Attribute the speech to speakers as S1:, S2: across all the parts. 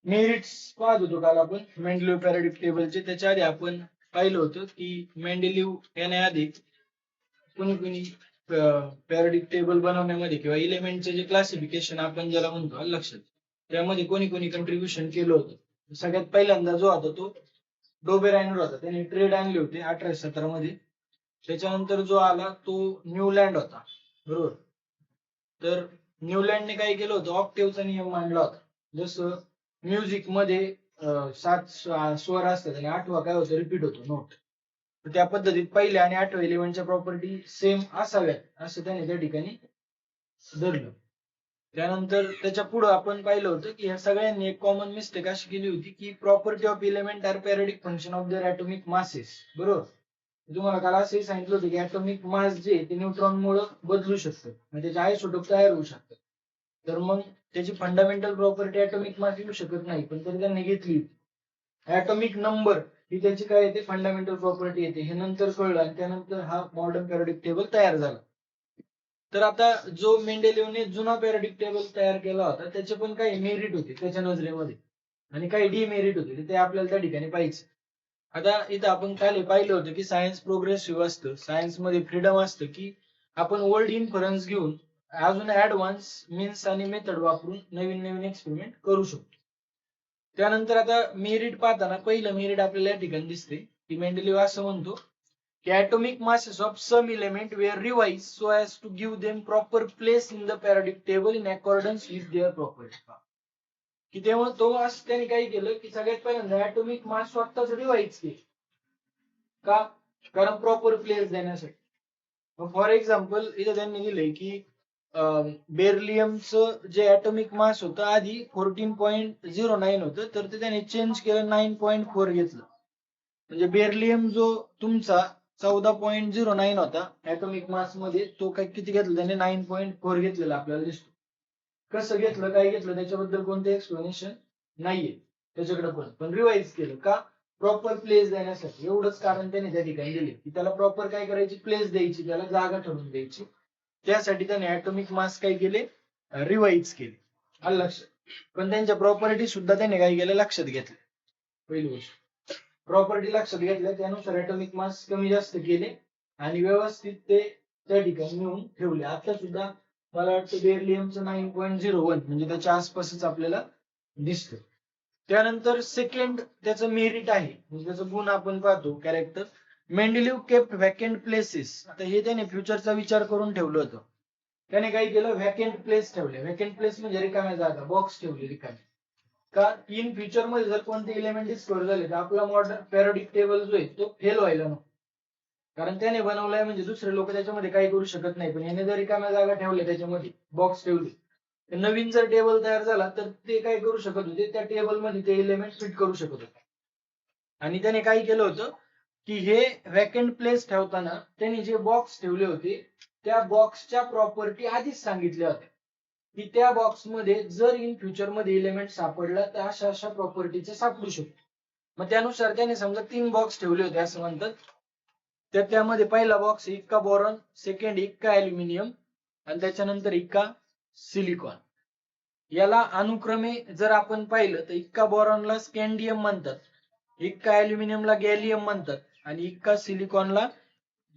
S1: Merits पाहत होतो काल आपण मेंडलीव पॅराडिक टेबलचे. त्याच्या आधी आपण पाहिलं होतं की मेंडलीव येण्याआधी कुणी कुणी पॅराडिक टेबल बनवण्यामध्ये किंवा इलेमेंटचे जे क्लासिफिकेशन आपण ज्याला म्हणतो लक्षात, त्यामध्ये कोणी कोणी कंट्रीब्युशन केलं होतं. सगळ्यात पहिल्यांदा जो होता तो डोबेरायनर होता. त्याने ट्रेड आणले होते 1817 मध्ये. त्याच्यानंतर जो आला तो न्यूलँड होता, बरोबर. तर न्यूलँडने काय केलं होतं, ऑक्टेव्हचा नियम मांडला होता. जसं म्युझिक मध्ये 7 स्वर असतात आणि 8वा काय होतो, रिपीट होतो, नोट. त्या पद्धतीत पहिल्या आणि 8व्या एलिमेंटच्या प्रॉपर्टी सेम असाव्यात असं त्याने त्या ठिकाणी धरलं. त्यानंतर त्याच्या पुढे आपण पाहिलं होतं की ह्या सगळ्यांनी एक कॉमन मिस्टेक अशी केली होती की property of element are periodic function of their atomic masses, बरोबर. तुम्हाला काल असंही सांगितलं होतं की ॲटॉमिक मास जे ते न्यूट्रॉनमुळे बदलू शकतं, म्हणजे त्याचे आयसोटोप तयार होऊ शकतात. तर मग त्याची फंडामेंटल प्रॉपर्टी ॲटॉमिक मास येऊ शकत नाही, पण तरी त्यांनी घेतली. ॲटॉमिक नंबर ही त्याची काय येते, फंडामेंटल प्रॉपर्टी येते. हे नंतर कळलं आणि त्यानंतर हा मॉडर्न पॅराडिक टेबल तयार झाला. तर आता जो मेंडेलिव्हने जुना पॅराडिक टेबल तयार केला होता त्याचे पण काही मेरिट होते त्याच्या नजरेमध्ये आणि काही डिमेरिट होते, ते आपल्याला त्या ठिकाणी पाहिजे. आता इथं आपण काय पाहिलं होतं की सायन्स प्रोग्रेसिव्ह असतं, सायन्स मध्ये फ्रीडम असतं की आपण ओल्ड इन्फरन्स घेऊन अजून ऍडव्हान्स मीन्स आणि मेथड वापरून नवीन नवीन एक्सपेरिमेंट करू शकतो. त्यानंतर आता मेरिट पाहताना पहिलं मेरिट आपल्याला या ठिकाणी दिसते की मेंडेलिव्ह असं म्हणतो की atomic masses of some element were revised so as to give them proper place in the periodic table in accordance with their properties. की तेव्हा तो असं त्याने काय केलं की सगळ्यात पहिल्यांदा ॲटॉमिक मास स्वतःच रिवाइज केली. का? कारण प्रॉपर प्लेस देण्यासाठी. फॉर एक्झाम्पल इथं त्यांनी दिलंय की बेरिलियमचं जे ॲटॉमिक मास होतं आधी 14.09 होतं, तर ते त्याने चेंज केलं 9.4 घेतलं. म्हणजे बेरिलियम जो तुमचा 14.09 होता ॲटॉमिक मास मध्ये, तो काय किती घेतला त्याने, 9.4 घेतलेला आपल्याला दिसतो. कसं घेतलं, काय घेतलं, त्याच्याबद्दल कोणतं एक्सप्लेनेशन नाहीये त्याच्याकडे, पण रिवाइज केलं का, प्रॉपर प्लेस देण्यासाठी. एवढंच कारण त्याने त्या ठिकाणी दिले की त्याला प्रॉपर काय करायची, प्लेस द्यायची, त्याला जागा ठरवून द्यायची. त्यासाठी त्याने ॲटॉमिक मास काय केले, रिवाइज केले. आलं लक्षात. पण त्यांच्या प्रॉपर्टी सुद्धा त्याने काय केलं, लक्षात घेतलं. पहिली गोष्ट प्रॉपर्टी लक्षात घेतल्या, त्यानुसार ॲटॉमिक मास कमी जास्त केले आणि व्यवस्थित ते त्या ठिकाणी नेऊन ठेवले. आता सुद्धा मला वाटतं बेरिलियमचं 9.01 म्हणजे त्याच्या आसपासच आपल्याला दिसतं. त्यानंतर सेकंड त्याचं मेरिट आहे, म्हणजे त्याचं गुण आपण पाहतो, character. Mendeleev kept vacant places. आता हे त्याने फ्युचरचा विचार करून ठेवलं होतं. त्याने काय केलं, व्हॅकंट प्लेस ठेवले. व्हॅकंट प्लेस म्हणजे रिकाम्या जागा, बॉक्स ठेवले रिकामे. का, इन फ्युचर मध्ये जर कोणते एलिमेंट डिस्कवर झाले तर आपला मॉडर्न पॅराडिक टेबल जो आहे तो फेल व्हायला नको. कारण त्याने बनवलाय म्हणजे दुसरे लोक त्याच्यामध्ये काही करू शकत नाही, पण याने जर रिकाम्या जागा ठेवल्या, त्याच्यामध्ये बॉक्स ठेवले, तर नवीन जर टेबल तयार झाला तर ते काय करू शकत होते, त्या टेबल मध्ये ते एलिमेंट फिट करू शकत होते. आणि त्याने काय केलं होतं की हे व्हॅकंट प्लेस ठेवताना त्यांनी जे बॉक्स ठेवले होते त्या बॉक्सच्या प्रॉपर्टी आधीच सांगितल्या होत्या की त्या बॉक्समध्ये जर इन फ्युचर मध्ये एलिमेंट सापडला तर अशा अशा प्रॉपर्टीचे सापडू शकतो. मग त्यानुसार त्याने समजा 3 बॉक्स ठेवले होते असं म्हणतात. तर त्यामध्ये पहिला बॉक्स इक्का बोरॉन, सेकंड इक्का अल्युमिनियम आणि त्याच्यानंतर इक्का सिलिकॉन. याला अनुक्रमे जर आपण पाहिलं तर इक्का बोरॉनला स्कॅन्डियम म्हणतात, इक्का अल्युमिनियमला गॅलियम म्हणतात आणि इक्का सिलिकॉनला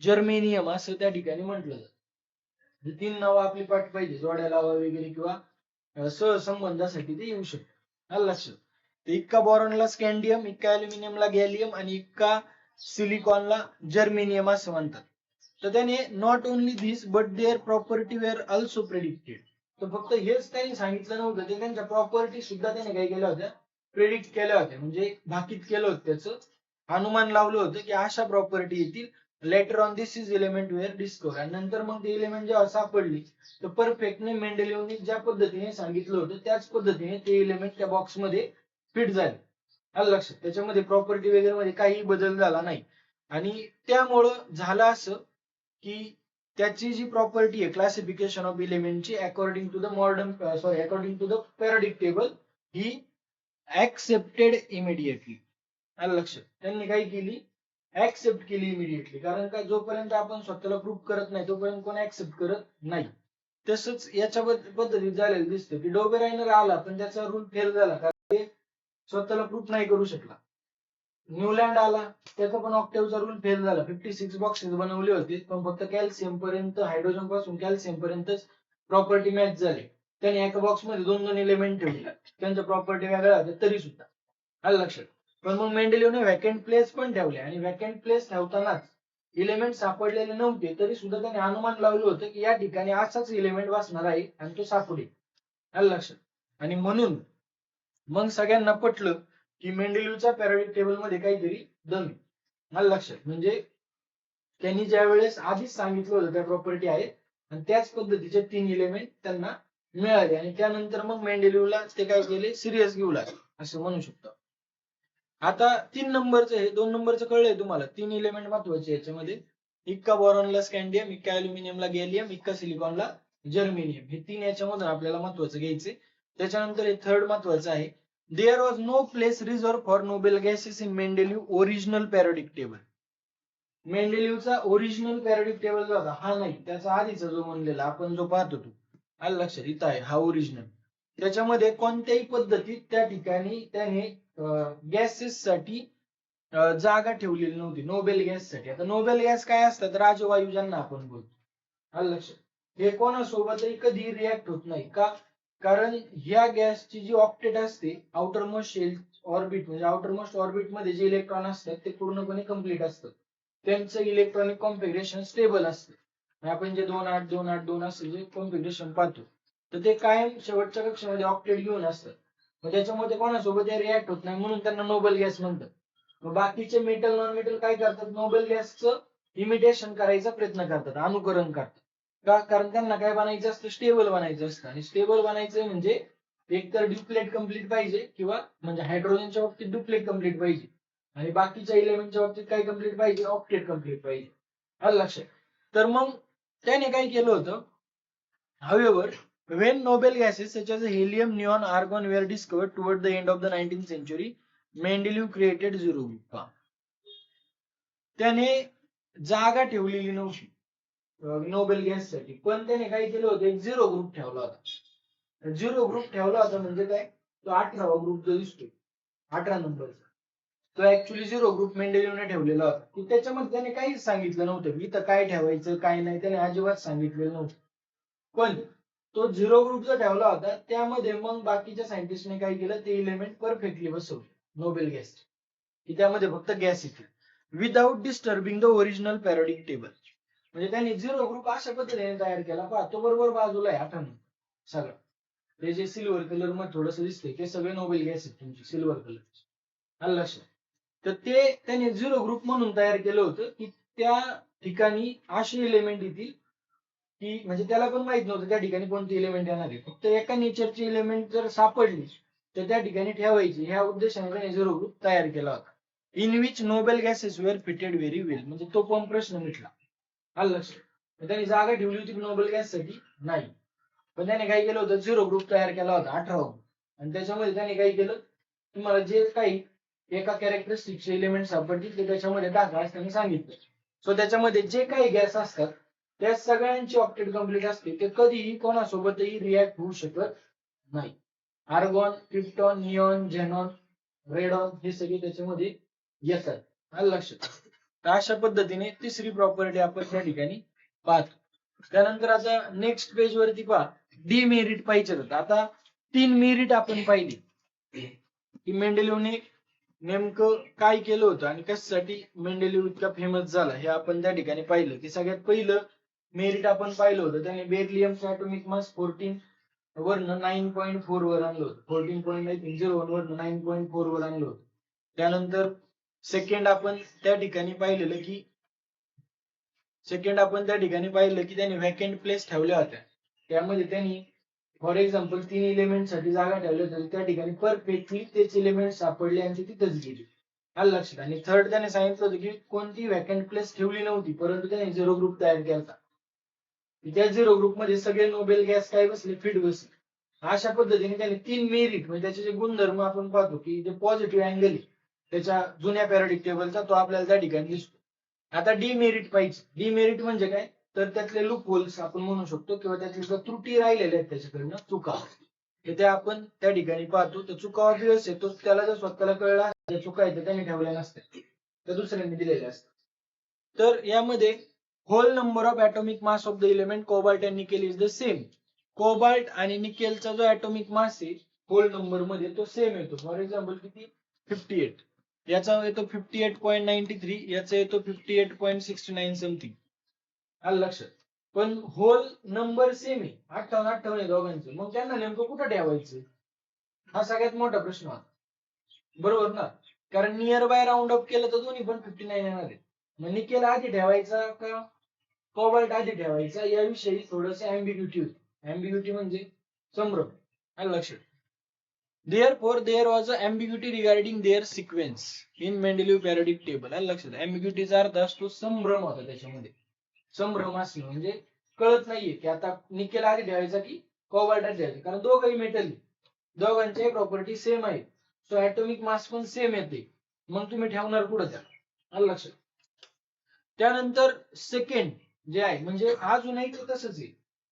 S1: जर्मेनियम असं त्या ठिकाणी म्हटलं जातं. 3 नावं आपली पाठ पाहिजे, जोड्या लावा वगैरे किंवा सहसंबंधासाठी ते येऊ शकतं. आलं लक्षात. तर इक्का बोरॉनला स्कॅन्डियम, इक्का अल्युमिनियमला गॅलियम आणि इक्का सिलिकॉनला जर्मेनियम असं म्हणतात. तर त्याने not only this but their property were also predicted. तर फक्त हेच त्यांनी सांगितलं नव्हतं, ते त्यांच्या प्रॉपर्टी सुद्धा त्याने काय केल्या होत्या, प्रेडिक्ट केल्या होत्या. म्हणजे भाकीत केलं होतं, त्याचं अनुमान लावलं होतं की अशा प्रॉपर्टी येतील. Later on this is element were discover. आणि नंतर मग ते एलिमेंट जेव्हा सापडली तर परफेक्टने मेंडेलिव्हने ज्या पद्धतीने सांगितलं होतं त्याच पद्धतीने ते एलिमेंट त्या बॉक्समध्ये फिट झाले. आलं लक्षात. त्याच्यामध्ये प्रॉपर्टी वगैरे मध्ये काही बदल झाला नाही. आणि त्यामुळं झालं असं की त्याची जी प्रॉपर्टी आहे क्लासिफिकेशन ऑफ एलिमेंटची according to the according to the periodic table, ही ऍक्सेप्टेड इमिडिएटली. आलं लक्षात. त्यांनी काय केली, ऍक्सेप्ट केली इमिडिएटली. कारण का, जोपर्यंत आपण स्वतःला प्रूव्ह करत नाही तोपर्यंत कोण ऍक्सेप्ट करत नाही. तसंच याच्या पद्धतीत झालेलं दिसतं की डोबेरायनर आला पण त्याचा रूल फेल झाला. स्वतःला प्रूफ नाही करू शकला. न्यूलँड आला, त्याचा पण ऑक्टेव्हचा रूल फेल झाला. 56 बॉक्सेस बनवले होते, पण फक्त कॅल्शियम पर्यंत, हायड्रोजन पासून कॅल्शियम पर्यंतच प्रॉपर्टी मॅच झाली. त्याने एका बॉक्स मध्ये दोन दोन एलिमेंट ठेवले, त्यांच्या प्रॉपर्टी वेगळ्या होत्या तरी सुद्धा. आलं लक्षात. पण मग मेंडेलिव्हने व्हॅकंट प्लेस पण ठेवले, आणि व्हॅकंट प्लेस ठेवतानाच इलिमेंट सापडलेले नव्हते तरी सुद्धा त्याने अनुमान लावलं होतं की या ठिकाणी असाच इलिमेंट बसणार आहे आणि तो सापडेल. आलं लक्षात. आणि म्हणून मग सगळ्यांना पटलं की मेंडेलिव्हच्या पॅरियोडिक टेबल मध्ये काहीतरी दम आहे. आलं लक्षात. म्हणजे त्यांनी ज्या वेळेस आधीच सांगितलं होतं त्या प्रॉपर्टी आहेत, आणि त्याच पद्धतीचे 3 इलिमेंट त्यांना मिळाले, आणि त्यानंतर मग मेंडेलिव्हला ते काय केले, सिरियस घेऊ लागले असं म्हणू शकतो. आता 3 नंबरचं हे 2 नंबरचं कळलंय तुम्हाला. 3 इलिमेंट महत्वाचे याच्यामध्ये. इक्का बोरॉनला स्कॅन्डियम, इक्का अल्युमिनियमला गॅलियम, इक्का सिलिकॉनला जर्मेनियम. हे 3 याच्यामधून आपल्याला महत्वाचं घ्यायचे. त्याच्यानंतर हे थर्ड महत्वाचं आहे. There was no place reserve for noble gases in Mendeleev original periodic table. मेंडेलिव्हचा ओरिजिनल पॅरियोडिक टेबल जो होता हा नाही, त्याचा आधीचा जो म्हणलेला आपण जो पाहतो तो. आलं लक्षात. इथं आहे हा ओरिजिनल. त्याच्यामध्ये कोणत्याही पद्धतीत त्या ठिकाणी त्याने गॅसेस साठी जागा ठेवलेली नव्हती नोबेल गॅससाठी. आता नोबेल गॅस काय असतात, राजवायू ज्यांना आपण बोलतो. आलं लक्षात. हे कोणासोबतही कधी रिॲक्ट होत नाही का, कारण ह्या गॅसची जी ऑक्टेट असते, आउटर मोस्ट शेल ऑर्बिट, म्हणजे आउटर मोस्ट ऑर्बिट मध्ये जे इलेक्ट्रॉन असतात ते पूर्णपणे कम्प्लीट असतात. त्यांचं इलेक्ट्रॉनिक कॉन्फिगरेशन स्टेबल असतं. आपण जे 2 8 2 8 2 असं जे कॉन्फिगरेशन पाहतो, तर ते कायम शेवटच्या कक्षेमध्ये ऑक्टेट घेऊन असतात. मग त्याच्यामध्ये कोणासोबत रिॲक्ट होत नाही, म्हणून त्यांना नोबेल गॅस म्हणतात. मग बाकीचे मेटल नॉन मेटल काय करतात, नोबेल गॅसचं इमिटेशन करायचा प्रयत्न करतात, अनुकरण करतात. का, कारण त्यांना काय बनायचं असतं, स्टेबल बनायचं असतं. आणि स्टेबल बनायचं म्हणजे एकतर ड्युप्लेट कम्प्लीट पाहिजे, किंवा म्हणजे हायड्रोजनच्या बाबतीत ड्युप्लेट कम्प्लीट पाहिजे, आणि बाकीच्या इलेमेंटच्या बाबतीत काय कम्प्लीट पाहिजे, ऑक्टेट कम्प्लीट पाहिजे. आलं लक्षात. तर मग त्याने काय केलं होतं, however when noble gases such as helium, neon, argon were discovered toward the end of the 19th century, Mendeleev created zero group. त्याने जागा ठेवलेली नव्हती नोबेल गॅस साठी, पण त्याने काय केलं होतं, एक झिरो ग्रुप ठेवला होता. झिरो ग्रुप ठेवला होता म्हणजे काय, तो 18वा ग्रुप जो दिसतोय 18 नंबरचा, तो ऍक्च्युअली झिरो ग्रुप मेंडेलिव्हने ठेवलेला होता. की त्याच्यामध्ये त्याने काहीच सांगितलं नव्हतं की इथं काय ठेवायचं काय नाही, त्याने अजिबात सांगितलेलं नव्हतं. पण तो झिरो ग्रुप जो ठेवला होता त्यामध्ये मग बाकीच्या सायंटिस्टने काय केलं, ते इलेमेंट परफेक्टली बसवले नोबेल गॅस, की त्यामध्ये फक्त गॅस येते without disturbing the original periodic table. म्हणजे त्यांनी झिरो ग्रुप अशा पद्धतीने तयार केला. पहा, तो बरोबर बाजूला आहे 18 सगळं. ते जे सिल्वर कलर मध्ये थोडस दिसते ते सगळे नोबेल गॅस आहेत तुमचे सिल्वर कलर. आलं लक्षात. तर ते त्यांनी झिरो ग्रुप म्हणून तयार केलं होतं की त्या ठिकाणी असे एलिमेंट येतील की, म्हणजे त्याला पण माहित नव्हतं त्या ठिकाणी कोणते एलिमेंट येणार आहे. फक्त एका नेचरची एलिमेंट जर सापडली तर त्या ठिकाणी ठेवायची, ह्या उद्देशाने त्याने झिरो ग्रुप तयार केला होता. In which noble gases were fitted very well. म्हणजे तो पण प्रश्न मिटला. आलं लक्षात. त्यांनी जागा ठेवली होती नोबेल गॅस साठी नाही, पण त्याने काय केलं होतं, झिरो ग्रुप तयार केला होता 18वा ग्रुप. आणि त्याच्यामध्ये त्याने काय केलं, तुम्हाला जे काही एका कॅरेक्टरिस्टिकचे एलिमेंट सापडतील ते त्याच्यामध्ये टाका असं त्यांनी सांगितलं. सो त्याच्यामध्ये जे काही गॅस असतात त्या सगळ्यांची ऑक्टेट कम्प्लीट असते, ते कधीही कोणासोबतही रिॲक्ट होऊ शकत नाही. Argon, krypton, neon, xenon, radon हे सगळे त्याच्यामध्ये येतात. आलं लक्षात. तर अशा पद्धतीने तिसरी प्रॉपर्टी आपण त्या ठिकाणी पाहतो. त्यानंतर आता नेक्स्ट पेज वरती पहा, डीमेरिट पाहिजे. आता 3 मेरिट आपण पाहिली की मेंडेलिव्हने नेमकं काय केलं होतं आणि कशासाठी मेंडेलिव्ह इतका फेमस झाला हे आपण त्या ठिकाणी पाहिलं. की सगळ्यात पहिलं मेरिट आपण पाहिलं होतं, त्याने बेरिलियमचं ॲटॉमिक मास 14 वरनं 9.4 वर आणलं होतं. 14.01 वरनं 9.4 वर आणलं होतं. त्यानंतर सेकंड आपण त्या ठिकाणी पाहिलेलं की त्यांनी व्हॅकंट प्लेस ठेवल्या होत्या. त्यामध्ये त्यांनी फॉर एक्झाम्पल 3 एलिमेंट साठी जागा ठेवल्या होत्या, त्या ठिकाणी परफेक्टली तेच एलिमेंट सापडले आणि तिथंच गेले. आलं लक्षात. आणि थर्ड त्याने सांगितलं होतं की कोणती व्हॅकंट प्लेस ठेवली नव्हती, परंतु त्याने झिरो ग्रुप तयार केला. त्या झिरो ग्रुप मध्ये सगळे नोबेल गॅस काय बसले, फिट बसले. अशा पद्धतीने त्याने 3 मेरिट, म्हणजे त्याचे जे गुणधर्म आपण पाहतो की जे पॉझिटिव्ह अँगल आहे त्याच्या जुन्या पॅरियोडिक टेबलचा, तो आपल्याला त्या ठिकाणी दिसतो. आता डीमेरिट पाहिजे. डीमेरिट म्हणजे काय, तर त्यातले लूप होल्स आपण म्हणू शकतो, किंवा त्यातले त्रुटी राहिलेल्या आहेत त्याच्याकडनं, चुका, ते आपण त्या ठिकाणी पाहतो. तर चुका ऑब्वियस आहे, तो त्याला जर स्वतःला कळला चुका आहेत त्याने ठेवल्या नसतात, त्या दुसऱ्यांनी दिलेल्या असतात. तर यामध्ये whole number of atomic mass of the element cobalt and nickel is the same. Cobalt आणि निकेलचा जो ऍटॉमिक मास आहे होल नंबर मध्ये तो सेम येतो. फॉर एक्झाम्पल किती 58, याचा येतो 58.93, याचा येतो 58.69 समथिंग. आलं लक्षात. पण होल नंबर सेम आहे, 58 आहे दोघांचं, मग त्यांना नेमकं कुठं ठेवायचं हा सगळ्यात मोठा प्रश्न होता. बरोबर ना, कारण नियर बाय राऊंड अप केलं तर दोन्ही पण 59 येणार आहे. मग निकेल आधी ठेवायचा का कोबाल्ट आधी ठेवायचा याविषयी थोडस अँबिग्युटी होती. अँबिग्युटी म्हणजे संभ्रम. आलं लक्षात. Therefore, there was an ambiguity regarding their sequence in Mendeleev periodic table. आलं लक्षात. अँबिग्युटीचा अर्थ असतो संभ्रम होता त्याच्यामध्ये. संभ्रम असणं म्हणजे कळत नाहीये की आता निकेल आधी ठेवायचा की कोबाल्ट आधी ठेवायचा, कारण दोघंही मेटल, दोघांच्या प्रॉपर्टी सेम आहे. सो ऍटॉमिक मास पण सेम येते, मग तुम्ही ठेवणार कुठं त्याला. आलं लक्षात. त्यानंतर सेकंड जे आहे म्हणजे अजूनही ते तसंच आहे,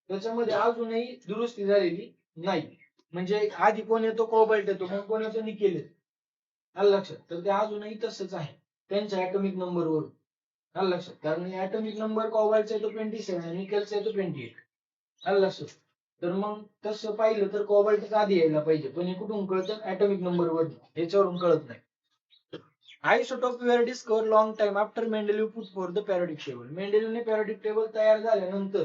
S1: त्याच्यामध्ये अजूनही दुरुस्ती झालेली नाही. म्हणजे आधी कोण येतो कोबाल्ट येतो, मग कोण येतो निकेल येतो. आलं लक्षात. तर ते अजूनही तसंच आहे त्यांच्या ऍटॉमिक नंबरवरून. आलं लक्षात. कारण ऍटॉमिक नंबर कोबाल्टचा येतो 27, निकेलचा येतो 28. आलं लक्षात. तर मग तसं पाहिलं तर कोबाल्टच आधी यायला पाहिजे, पण हे कुठून कळतं ऍटॉमिक नंबरवर, याच्यावरून कळत नाही. Isotopes were discovered long time after Mendeleev put forth the periodic table. मेंडेलिव्हने periodic table तयार झाल्यानंतर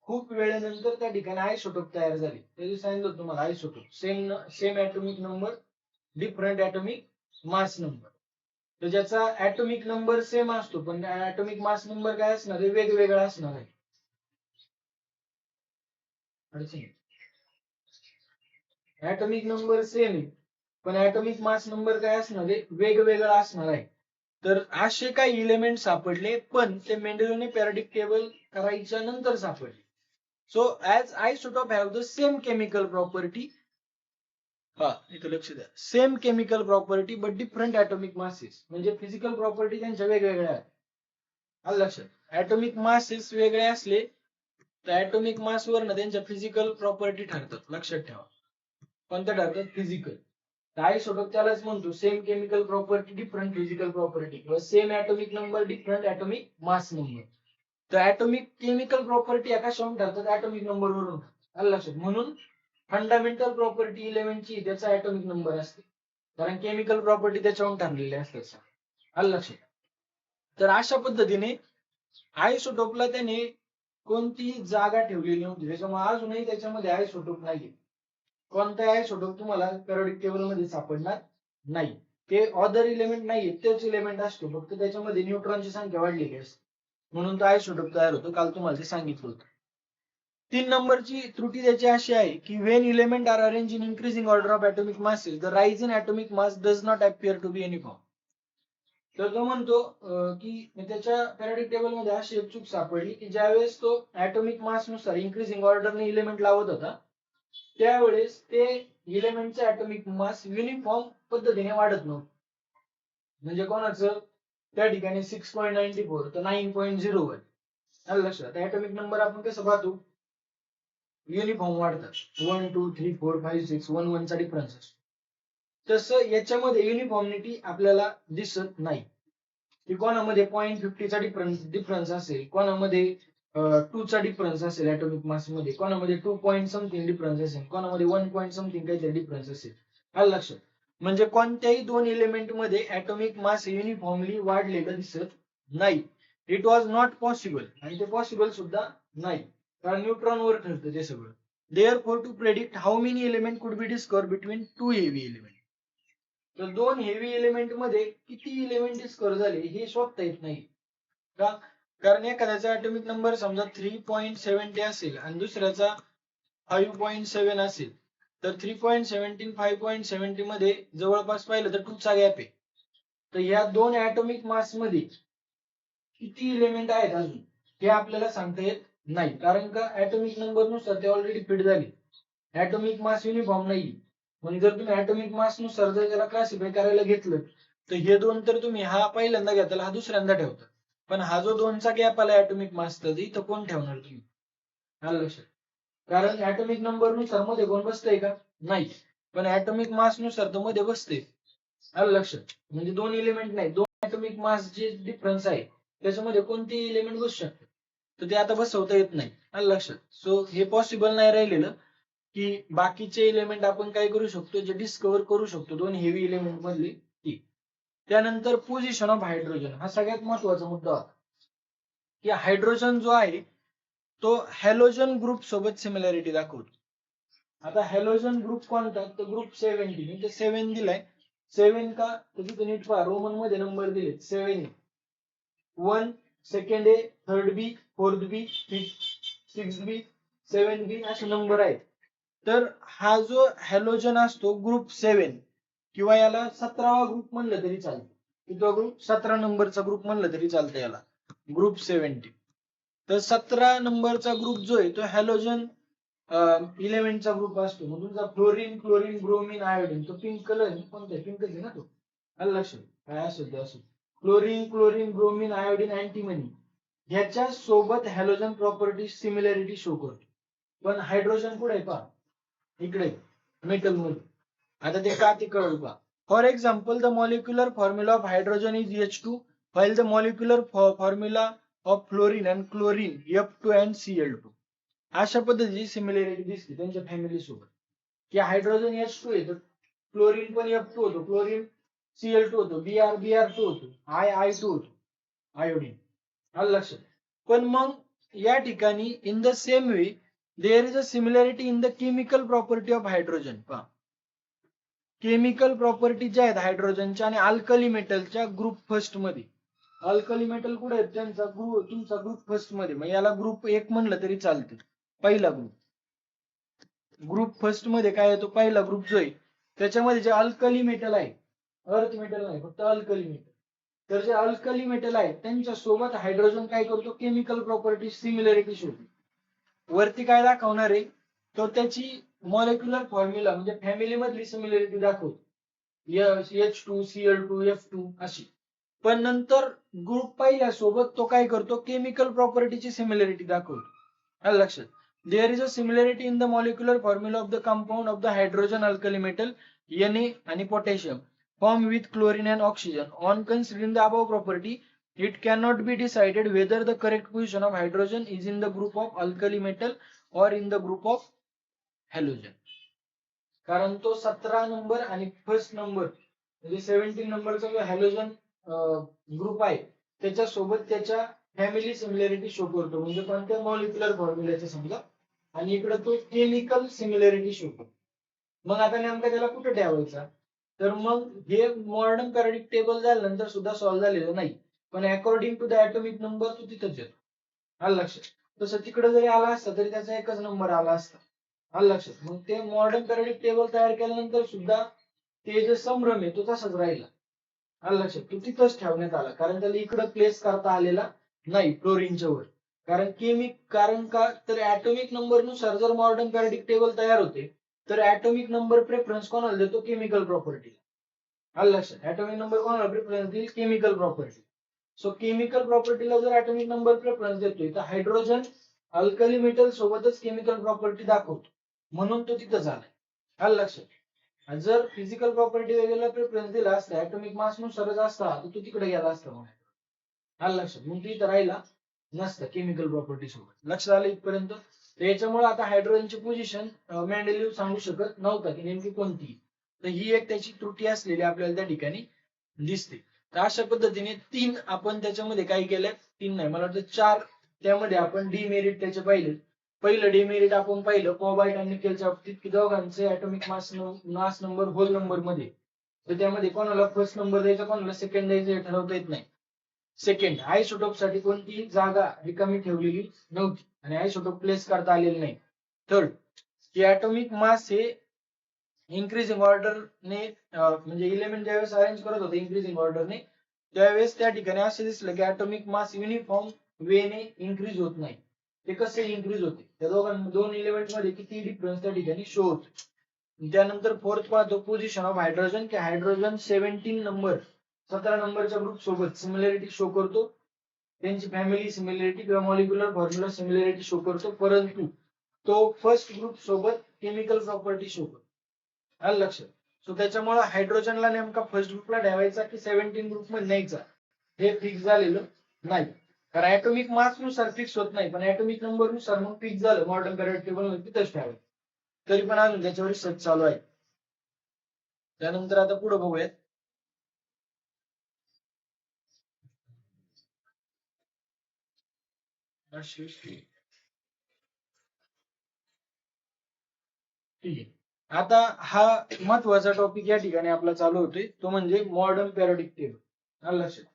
S1: खूप वेळेनंतर त्या ठिकाणी आयसोटोप तयार झाले. त्याची सांगितलं तुम्हाला isotope same atomic number, different atomic mass number. तर ज्याचा ऍटॉमिक नंबर सेम असतो पण ऍटॉमिक मास नंबर काय असणार आहे, वेगवेगळा असणार आहे. ऍटॉमिक नंबर सेम आहे पण ऍटॉमिक मास नंबर काय असणार आहे, वेगवेगळा असणार आहे. तर असे काही इलेमेंट सापडले पण ते मेंडेलिव्हने periodic टेबल करायच्या नंतर सापडले. So as isotope have the same chemical property, इथं लक्ष द्या, same chemical property but different atomic masses. म्हणजे फिजिकल प्रॉपर्टी त्यांच्या वेगवेगळ्या आहेत. आलं लक्षात. ऍटॉमिक मासेस वेगळे असले तर ऍटॉमिक मास वरनं त्यांच्या फिजिकल प्रॉपर्टी ठरतात. लक्षात ठेवा कोणत्या ठरतात, फिजिकल. आयसोटोप त्यालाच म्हणतो same chemical property different physical property, किंवा same atomic number different atomic mass number. तर ऍटॉमिक केमिकल प्रॉपर्टी कशावरून ठरतात, ऍटॉमिक नंबर वरून. आलं लक्षात. म्हणून फंडामेंटल प्रॉपर्टी इलेव्हनची त्याचा ऍटॉमिक नंबर असते, कारण केमिकल प्रॉपर्टी त्याच्यावरून ठरलेल्या असतात. आलं लक्षात. तर अशा पद्धतीने आयसोटोपला त्याने कोणतीही जागा ठेवलेली नव्हती, त्याच्यामुळे अजूनही त्याच्यामध्ये आयसोटोप नाहीये. कोणता आयसोटोप तुम्हाला periodic टेबल मध्ये सापडणार नाही. ते ऑदर इलेमेंट नाहीये, तेच इलेमेंट असतो, फक्त त्याच्यामध्ये न्यूट्रॉनची संख्या वाढलेली असते, म्हणून तो आयसोटोप तयार होतो. काल तुम्हाला ते सांगितलं होतं. 3 नंबरची त्रुटी त्याची अशी आहे की when element are arranged in increasing order of atomic masses, the rise in atomic mass does not appear to be uniform. तर तो म्हणतो की त्याच्या periodic टेबल मध्ये अशी एक चूक सापडली की ज्यावेळेस तो ऍटॉमिक मास नुसार इन्क्रीजिंग ऑर्डरने इलेमेंट लावत होता त्यावेळेस ते इलेमेंटचा ऍटॉमिक मास युनिफॉर्म पद्धतीने वाढत नव्हतं. म्हणजे कोणाचं त्या ठिकाणी 6.94 तर 9.01. आलं लक्षात. ऍटॉमिक नंबर आपण कसं पाहतो, युनिफॉर्म वाढतात, 1 2 3 4 5 6 1 1 चा डिफरन्स असतो. तसं याच्यामध्ये युनिफॉर्मिटी आपल्याला दिसत नाही. की कोणामध्ये 0.50 चा डिफरन्स असेल, कोणामध्ये 2 चा डिफरन्स असेल ऍटॉमिक मास मध्ये, कोणामध्ये 2 पॉईंट समथिंग डिफरन्स असेल, कोणामध्ये 1 पॉईंट समथिंग काहीतरी डिफरन्स असेल. आलं लक्षात. म्हणजे कोणत्याही दोन एलिमेंट मध्ये ऍटॉमिक मास युनिफॉर्मली वाढलेलं दिसत नाही. इट वॉज नॉट पॉसिबल, आणि ते पॉसिबल सुद्धा नाही, कारण न्यूट्रॉनवर ठरतं ते सगळं. Therefore, to predict how many element could be discovered between two heavy elements. तर दोन हेवी एलिमेंट मध्ये किती एलिमेंट डिस्कवर झाले हे शोधता येत नाही. का? कारण एखाद्याचा ऍटॉमिक नंबर समजा 3.70 असेल आणि दुसऱ्याचा 5.7 असेल, तर 3.17 5.70 मध्ये जवळपास पाहिलं तर 2 चा गॅप आहे. तर या दोन ऍटॉमिक मास मध्ये किती एलिमेंट आहेत अजून हे आपल्याला सांगता येत नाही, कारण का ऍटॉमिक नंबर नुसार ते ऑलरेडी फिट झाले. ऍटॉमिक मास युनिफॉर्म नाही. म्हणजे जर तुम्ही ऍटॉमिक मास नुसार जर त्याला क्लासिफाय करायला घेतलं तर हे दोन तर तुम्ही हा पहिल्यांदा घेताल, हा दुसऱ्यांदा ठेवता, पण हा जो 2 चा गॅप आला ऍटॉमिक मासचा इथं कोण ठेवणार तुम्ही. आलं लक्षात. कारण ऍटॉमिक नंबर नुसार मध्ये कोण बसतंय का? नाही. पण ऍटॉमिक मास नुसार तर मध्ये बसते. आलं लक्षात? म्हणजे दोन एलिमेंट नाही, दोन ऍटॉमिक मास जे डिफरन्स आहे त्याच्यामध्ये कोणतेही एलिमेंट बसू शकते. तर ते आता बसवता येत नाही. आलं लक्षात? सो हे पॉसिबल नाही राहिलेलं की बाकीचे एलिमेंट आपण काय करू शकतो, जे डिस्कवर करू शकतो दोन हेवी एलिमेंट मधले ती. त्यानंतर पोझिशन ऑफ हायड्रोजन हा सगळ्यात महत्वाचा मुद्दा होता की हायड्रोजन जो आहे तो हॅलोजन ग्रुप सोबत सिमिलॅरिटी दाखवतो. आता हॅलोजन ग्रुप कोणता? तर ग्रुप 70. म्हणजे 7 दिलाय. 7 का? तर तिथे नीट पहा, रोमन मध्ये नंबर दिले 7 1 second A, third B, fourth B, fifth 6 B, 7 B असे नंबर आहेत. तर हा जो हॅलोजन असतो ग्रुप 7 किंवा याला 17वा ग्रुप म्हणलं तरी चालतं. कितवा ग्रुप? 17 नंबरचा ग्रुप म्हणलं तरी चालतं याला, ग्रुप 70. तर 17 नंबरचा ग्रुप जो आहे तो हॅलोजन इलेव्हनचा ग्रुप असतो. मग तुमचा फ्लोरीन, क्लोरीन, ब्रोमीन, आयोडीन, तो पिंक कलर कोणता आहे? पिंकच आहे ना तो. आलं लक्षात? काय असेल ते असेल. Chlorine, chlorine, bromine, iodine, antimony ह्याच्या सोबत हॅलोजन प्रॉपर्टी सिमिलॅरिटी शो करतो. पण हायड्रोजन कुठे आहे पहा, इकडे मेटल मध्ये. आता ते का ते कळलं पहा. For example, the molecular formula of hydrogen is H2 while the molecular formula of fluorine and chlorine F2 and Cl2. अशा पद्धतीची सिमिलॅरिटी दिसते त्यांच्या फॅमिली सोबत की हायड्रोजन H2 येतो, क्लोरीन पण F2 होतो, क्लोरीन Cl2 होतो, Br2 होतो, I2 होतो, आयोडीन. आलं लक्षात? पण मग या ठिकाणी in the same way there is a similarity in the chemical property of hydrogen. पहा, केमिकल प्रॉपर्टी ज्या आहेत हायड्रोजनच्या आणि अल्कली मेटलच्या ग्रुप फर्स्ट मध्ये. अल्कली मेटल कुठे आहेत? त्यांचा ग्रुप, तुमचा ग्रुप फर्स्ट मध्ये. मग याला ग्रुप 1 म्हणलं तरी चालतं. पहिला ग्रुप. ग्रुप फर्स्ट मध्ये काय येतो? पहिला ग्रुप जो आहे त्याच्यामध्ये जे अल्कली मेटल आहे, अर्थ मेटल नाही, फक्त अल्कली मेटल. तर जे अल्कली मेटल आहे त्यांच्या सोबत हायड्रोजन काय करतो? केमिकल प्रॉपर्टी सिमिलॅरिटी शोधतो. वरती काय दाखवणार आहे? तो त्याची मॉलिक्युलर फॉर्म्युला म्हणजे फॅमिली मधली सिमिलॅरिटी दाखवतो. H2, Cl2, F2 अशी. पण नंतर ग्रुप पहिल्यासोबत तो काय करतो? केमिकल प्रॉपर्टीची सिमिलॅरिटी दाखवतो. आलं लक्षात? There is a similarity in the molecular formula of the compound of the hydrogen alkali metal Na आणि potassium formed with chlorine and oxygen. On considering the above property, it cannot be decided whether the correct position of hydrogen is in the group of alkali metal or in the group of halogen. कारण तो 17 number आणि first number म्हणजे 17 नंबरचा जो halogen group आहे त्याच्यासोबत त्याच्या family similarity show करतो. म्हणजे कोणत्या? मॉलिक्युलर फॉर्म्युल्याच्या समजा. आणि इकडे तो केमिकल सिमिलॅरिटी शो करतो. मग आता नेमका त्याला कुठे ठेवायचा? तर मग हे मॉडर्न पॅरियोडिक टेबल झाल्यानंतर सुद्धा सॉल्व्ह झालेलं नाही. पण according to the atomic number तो तिथंच येतो. आलं लक्षात? तसं तिकडे जरी आला असता तरी त्याचा एकच नंबर आला असता. आलं लक्षात? मग ते मॉडर्न पॅरियोडिक टेबल तयार केल्यानंतर सुद्धा ते जे संभ्रम आहे तो तसाच राहिला. आलं लक्षात? तो तिथंच ठेवण्यात आला कारण त्याला इकडे प्लेस करता आलेला नाही फ्लोरीनच्या वर. कारण का? तर ऍटॉमिक नंबर नुसार जर मॉडर्न पॅरियोडिक टेबल तयार होते तर ऍटॉमिक नंबर प्रेफरन्स कोणाला देतो? केमिकल प्रॉपर्टीला. आलं लक्षात? ऍटॉमिक नंबर कोणाला प्रेफरन्स देईल? Chemical property. सो केमिकल प्रॉपर्टीला जर ऍटॉमिक नंबर प्रेफरन्स देतोय तर हायड्रोजन अल्कली मेटल सोबतच केमिकल प्रॉपर्टी दाखवतो म्हणून तो तिथं झालाय. आलं लक्षात? जर फिजिकल प्रॉपर्टी वगैरे प्रेफरन्स दिला असता ऍटॉमिक मास नुसारच असता तर तो तिकडे गेला असता. मग आलं लक्षात? मग तिथं राहिला नसतं केमिकल प्रॉपर्टी सोबत. लक्षात आलं इथपर्यंत? तर याच्यामुळे आता हायड्रोजनची पोझिशन मेंडेलिव्ह सांगू शकत नव्हता की नेमकी कोणती. तर ही एक त्याची त्रुटी असलेली आपल्याला त्या ठिकाणी दिसते. तर अशा पद्धतीने 3 आपण त्याच्यामध्ये काय केल्यात? 3 नाही, मला वाटतं 4 त्यामध्ये आपण डिमेरिट त्याचे पाहिले. पहिलं डिमेरिट आपण पाहिलं कोबाल्ट आणि निकेलच्या बाबतीत की दोघांचे atomic mass number whole number मध्ये. तर त्यामध्ये कोणाला फर्स्ट नंबर द्यायचा, कोणाला सेकंड द्यायचा हे ठरवता येत नाही. सेकंड, आयसोटोप साठी कोणतीही जागा रिकामी ठेवलेली नव्हती आणि आयसोटोप प्लेस करता आलेले नाही. थर्ड, की ऍटॉमिक मास हे इन्क्रीजिंग ऑर्डरने म्हणजे इलेमेंट ज्यावेळेस अरेंज करत होते इन्क्रीजिंग ऑर्डरने त्यावेळेस त्या ठिकाणी असं दिसलं की ऍटॉमिक मास युनिफॉर्म वेने इन्क्रीज होत नाही. ते कसे इन्क्रीज होते? त्या दोन इलेमेंट मध्ये किती डिफरन्स त्या ठिकाणी शो होतो. त्यानंतर फोर्थ पाहतो पोझिशन ऑफ हायड्रोजन की हायड्रोजन 17 नंबर 17 नंबरच्या ग्रुप सोबत सिमिलॅरिटी शो करतो. त्यांची फॅमिली सिमिलॅरिटी किंवा मॉलिक्युलर फॉर्म्युला सिमिलॅरिटी शो करतो. परंतु तो फर्स्ट ग्रुप सोबत केमिकल प्रॉपर्टी सोबत. आलं लक्षात. सो त्याच्यामुळे हायड्रोजनला नेमका फर्स्ट ग्रुपला ठेवायचा की 17 ग्रुप मध्ये न्यायचा हे फिक्स झालेलं नाही. कारण ऍटॉमिक मास नुसार फिक्स होत नाही, पण ऍटॉमिक नंबर नुसार मग फिक्स झालं मॉडर्न पिरियड टेबल मध्ये तिथंच ठेवायचं. तरी पण अजून त्याच्यावर रिसर्च चालू आहे. त्यानंतर आता पुढे बघूयात. ठीक आहे. आता हा महत्वाचा टॉपिक या ठिकाणी आपला चालू होतोय, तो म्हणजे मॉडर्न पिरियडिक टेबल. आलं लक्षात.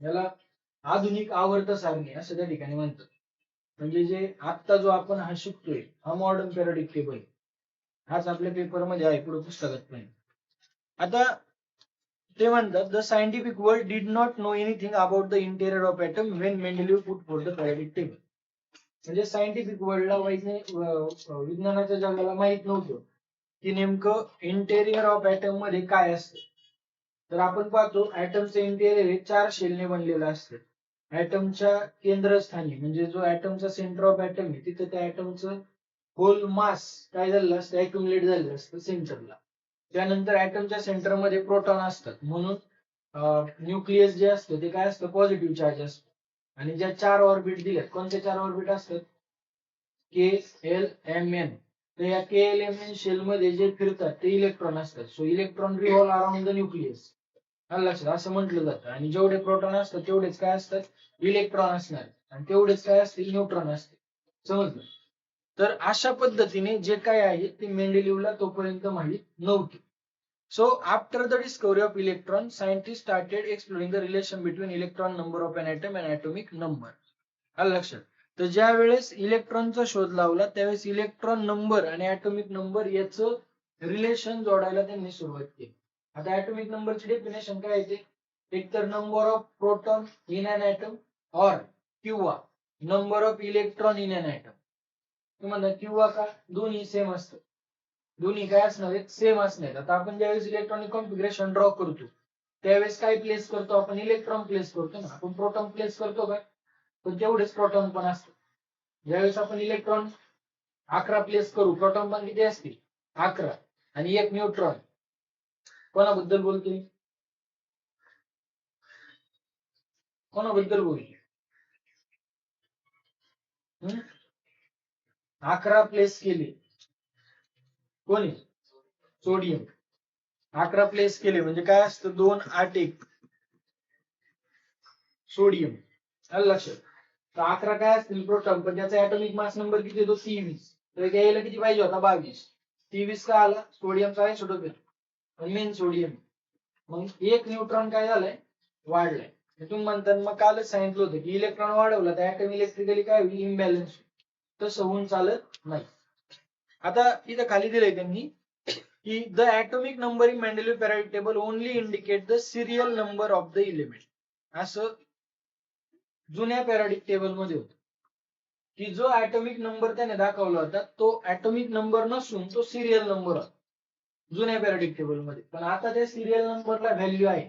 S1: याला आधुनिक आवर्त सारणी असं त्या ठिकाणी म्हणतात. म्हणजे जे आता जो आपण हा शिकतोय हा मॉडर्न पिरियडिक टेबल हाच आपल्या पेपरमध्ये आहे, पुढे पुस्तकात नाही. आता ते म्हणतात the scientific world did not know anything about the interior of atom when Mendeleev put for the periodic table. म्हणजे सायंटिफिक वर्ल्डला विज्ञानाच्या जगाला माहित नव्हतं की नेमकं इंटेरियर ऑफ ॲटम मध्ये काय असतं. तर आपण पाहतो ॲटमचं इंटेरियर हे 4 शेलने बनलेलं असतं. ॲटमच्या केंद्रस्थानी म्हणजे जो ॲटमचा सेंटर ऑफ ॲटम आहे तिथे त्या ॲटमचं होल मास काय झालेलं असतं, ॲक्युमुलेट झालेलं असतं सेंटरला. त्यानंतर ॲटमच्या सेंटरमध्ये प्रोटॉन असतात, म्हणून न्यूक्लियस जे असतं ते काय असतं, पॉझिटिव्ह चार्ज असतं. आणि ज्या 4 ऑर्बिट दिल्यात, कोणत्या 4 ऑर्बिट असतात, के एल एम एन. तर या K L M N shell मध्ये जे फिरतात ते इलेक्ट्रॉन असतात. So electron revolve around the nucleus. लक्षात असं म्हटलं जातं. आणि जेवढे प्रोटॉन असतात तेवढेच काय असतात, इलेक्ट्रॉन असणार, आणि तेवढेच काय असतील, न्यूट्रॉन असतील. समजलं. तर अशा पद्धतीने जे काय आहे ते मेंडेलिव्हला तोपर्यंत माहित नव्हते. So after the discovery of electron, scientists started exploring the relation between electron number of an atom and atomic number. आलं लक्षात. तर ज्या वेळेस इलेक्ट्रॉनचा शोध लावला त्यावेळेस इलेक्ट्रॉन नंबर आणि ॲटॉमिक नंबर याचं रिलेशन जोडायला त्यांनी सुरुवात केली. आता ॲटॉमिक नंबरची डेफिनेशन काय येते, एक तर number of proton in an atom or किंवा number of electron in an atom. तुम्हाला किंवा का दोन्ही सेम असतं, दोन्ही काय असणार आहेत, सेम असणार. आता आपण ज्यावेळेस इलेक्ट्रॉनिक कॉन्फिगरेशन ड्रॉ करतो त्यावेळेस काय प्लेस करतो आपण, इलेक्ट्रॉन प्लेस करतो ना. आपण प्रोटॉन प्लेस करतो का, पण तेवढेच प्रोटॉन पण असतात. ज्यावेळेस आपण इलेक्ट्रॉन 11 प्लेस करू, प्रोटॉन पण किती असतील, 11, आणि एक न्यूट्रॉन. कोणाबद्दल बोलतोय, कोणाबद्दल बोलतोय, 11 प्लेस केले कोणी, सोडियम. 11 प्लेस केले म्हणजे काय असतं, 2 8 1 सोडियम. आलं लक्षात. तर 11 काय असतील प्रोटॉन, पण त्याचा ॲटॉमिक मास नंबर किती येतो, 23. तर घ्यायला किती पाहिजे होता, 22. 23 का आला, सोडियमचा आयसोटोप मेन सोडियम. मग एक न्यूट्रॉन काय झालाय, वाढलाय. तुम्ही म्हणतात मग कालच सांगितलं होतं की इलेक्ट्रॉन वाढवला तर ॲटम इलेक्ट्रिकली काय होईल, इम्बॅलन्स. तसं होऊन चालत नाही. आता इथं खाली दिलंय त्यांनी की the atomic number in Mendeleev periodic table only indicate the serial number of the element. असं जुन्या पिरियडिक टेबल मध्ये होतं की जो ॲटॉमिक नंबर त्याने दाखवला होता तो ॲटॉमिक नंबर नसून तो सिरियल नंबर होता जुन्या पिरियडिक टेबल मध्ये. पण आता त्या सिरियल नंबरला व्हॅल्यू आहे,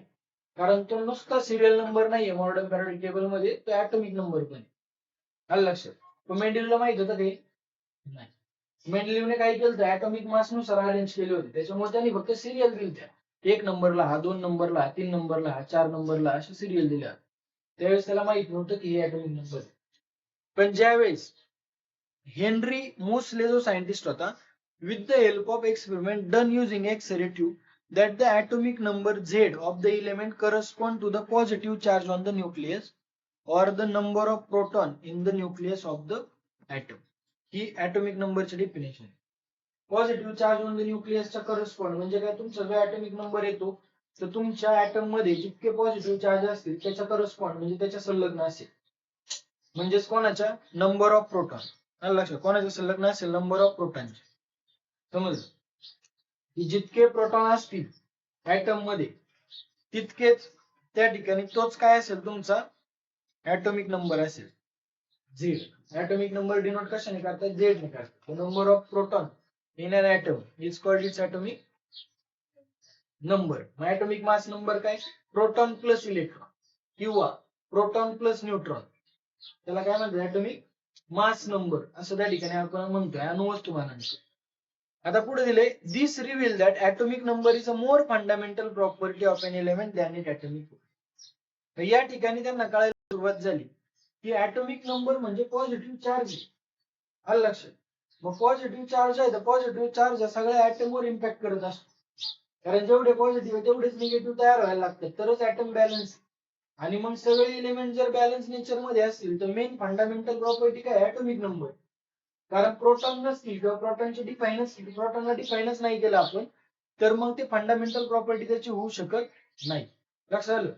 S1: कारण तो नुसता सिरियल नंबर नाहीये मॉडर्न पिरियडिक टेबल मध्ये, तो ॲटॉमिक नंबर पण. आलं लक्षात. तो मेंडेलिव्हला माहित होतं ते नाही. मेंडेलिव्हने काय केलं, ॲटॉमिक मास नुसार अरेंज केले होते, त्याच्यामुळे त्यांनी फक्त सिरियल दिल्या. 1 नंबरला हा, 2 नंबरला हा, 3 नंबरला हा, 4 नंबरला अशा सिरियल दिल्या. त्यावेळेस त्याला माहित नव्हतं की हे ॲटॉमिक नंबर. पण ज्यावेळेस हेनरी मोसले जो सायंटिस्ट होता, with the help of experiment done using X-ray tube, that the atomic number Z of the element correspond to the positive charge on the nucleus or the number of proton in the nucleus of the atom. ही atomic number ची definition. Positive charge on the न्यूक्लियसचा correspond म्हणजे काय, तुमचा जो atomic number येतो तर तुमच्या ॲटम मध्ये जितके पॉझिटिव्ह चार्ज असतील त्याच्या करस्पॉन्ड म्हणजे त्याच्या संलग्न असेल. म्हणजेच कोणाच्या, नंबर ऑफ प्रोटॉन. लक्षात, कोणाच्या संलग्न असेल, नंबर ऑफ प्रोटॉनचे. समज की जितके प्रोटॉन असतील ॲटम मध्ये तितकेच त्या ठिकाणी तोच काय असेल, तुमचा ॲटॉमिक नंबर असेल, झेड. ॲटॉमिक नंबर डिनोट कशाने करतात, झेड ने करतात. Number of proton in an atom is called its atomic number. Atomic mass number काय, प्रोटॉन प्लस इलेक्ट्रॉन किंवा प्रोटॉन प्लस न्यूट्रॉन, त्याला काय म्हणतात, ॲटॉमिक मास नंबर असं त्या ठिकाणी आपण म्हणतोय अणुवस्तुमानांक. आता पुढे दिले this reveal that atomic number is a more fundamental property of an element than it atomic. या ठिकाणी त्यांना कळायला सुरुवात झाली की ऍटॉमिक नंबर म्हणजे पॉझिटिव्ह चार्ज. आलं लक्षात. मग पॉझिटिव्ह चार्ज आहे तर पॉझिटिव्ह चार्ज सगळ्या ऍटमवर इम्पॅक्ट करत असतो. कारण जेवढे पॉझिटिव्ह आहे तेवढेच निगेटिव्ह तयार व्हायला लागतात तरच ऍटम बॅलन्स. आणि मग सगळे एलिमेंट जर बॅलन्स नेचर मध्ये असतील तर मेन फंडामेंटल प्रॉपर्टी काय ऍटॉमिक नंबर. कारण प्रोटॉन नसतील किंवा प्रोटॉनचे प्रोटॉनला डिफाईनच नाही केलं आपण तर मग ते फंडामेंटल प्रॉपर्टी त्याची होऊ शकत नाही. लक्षात आलं.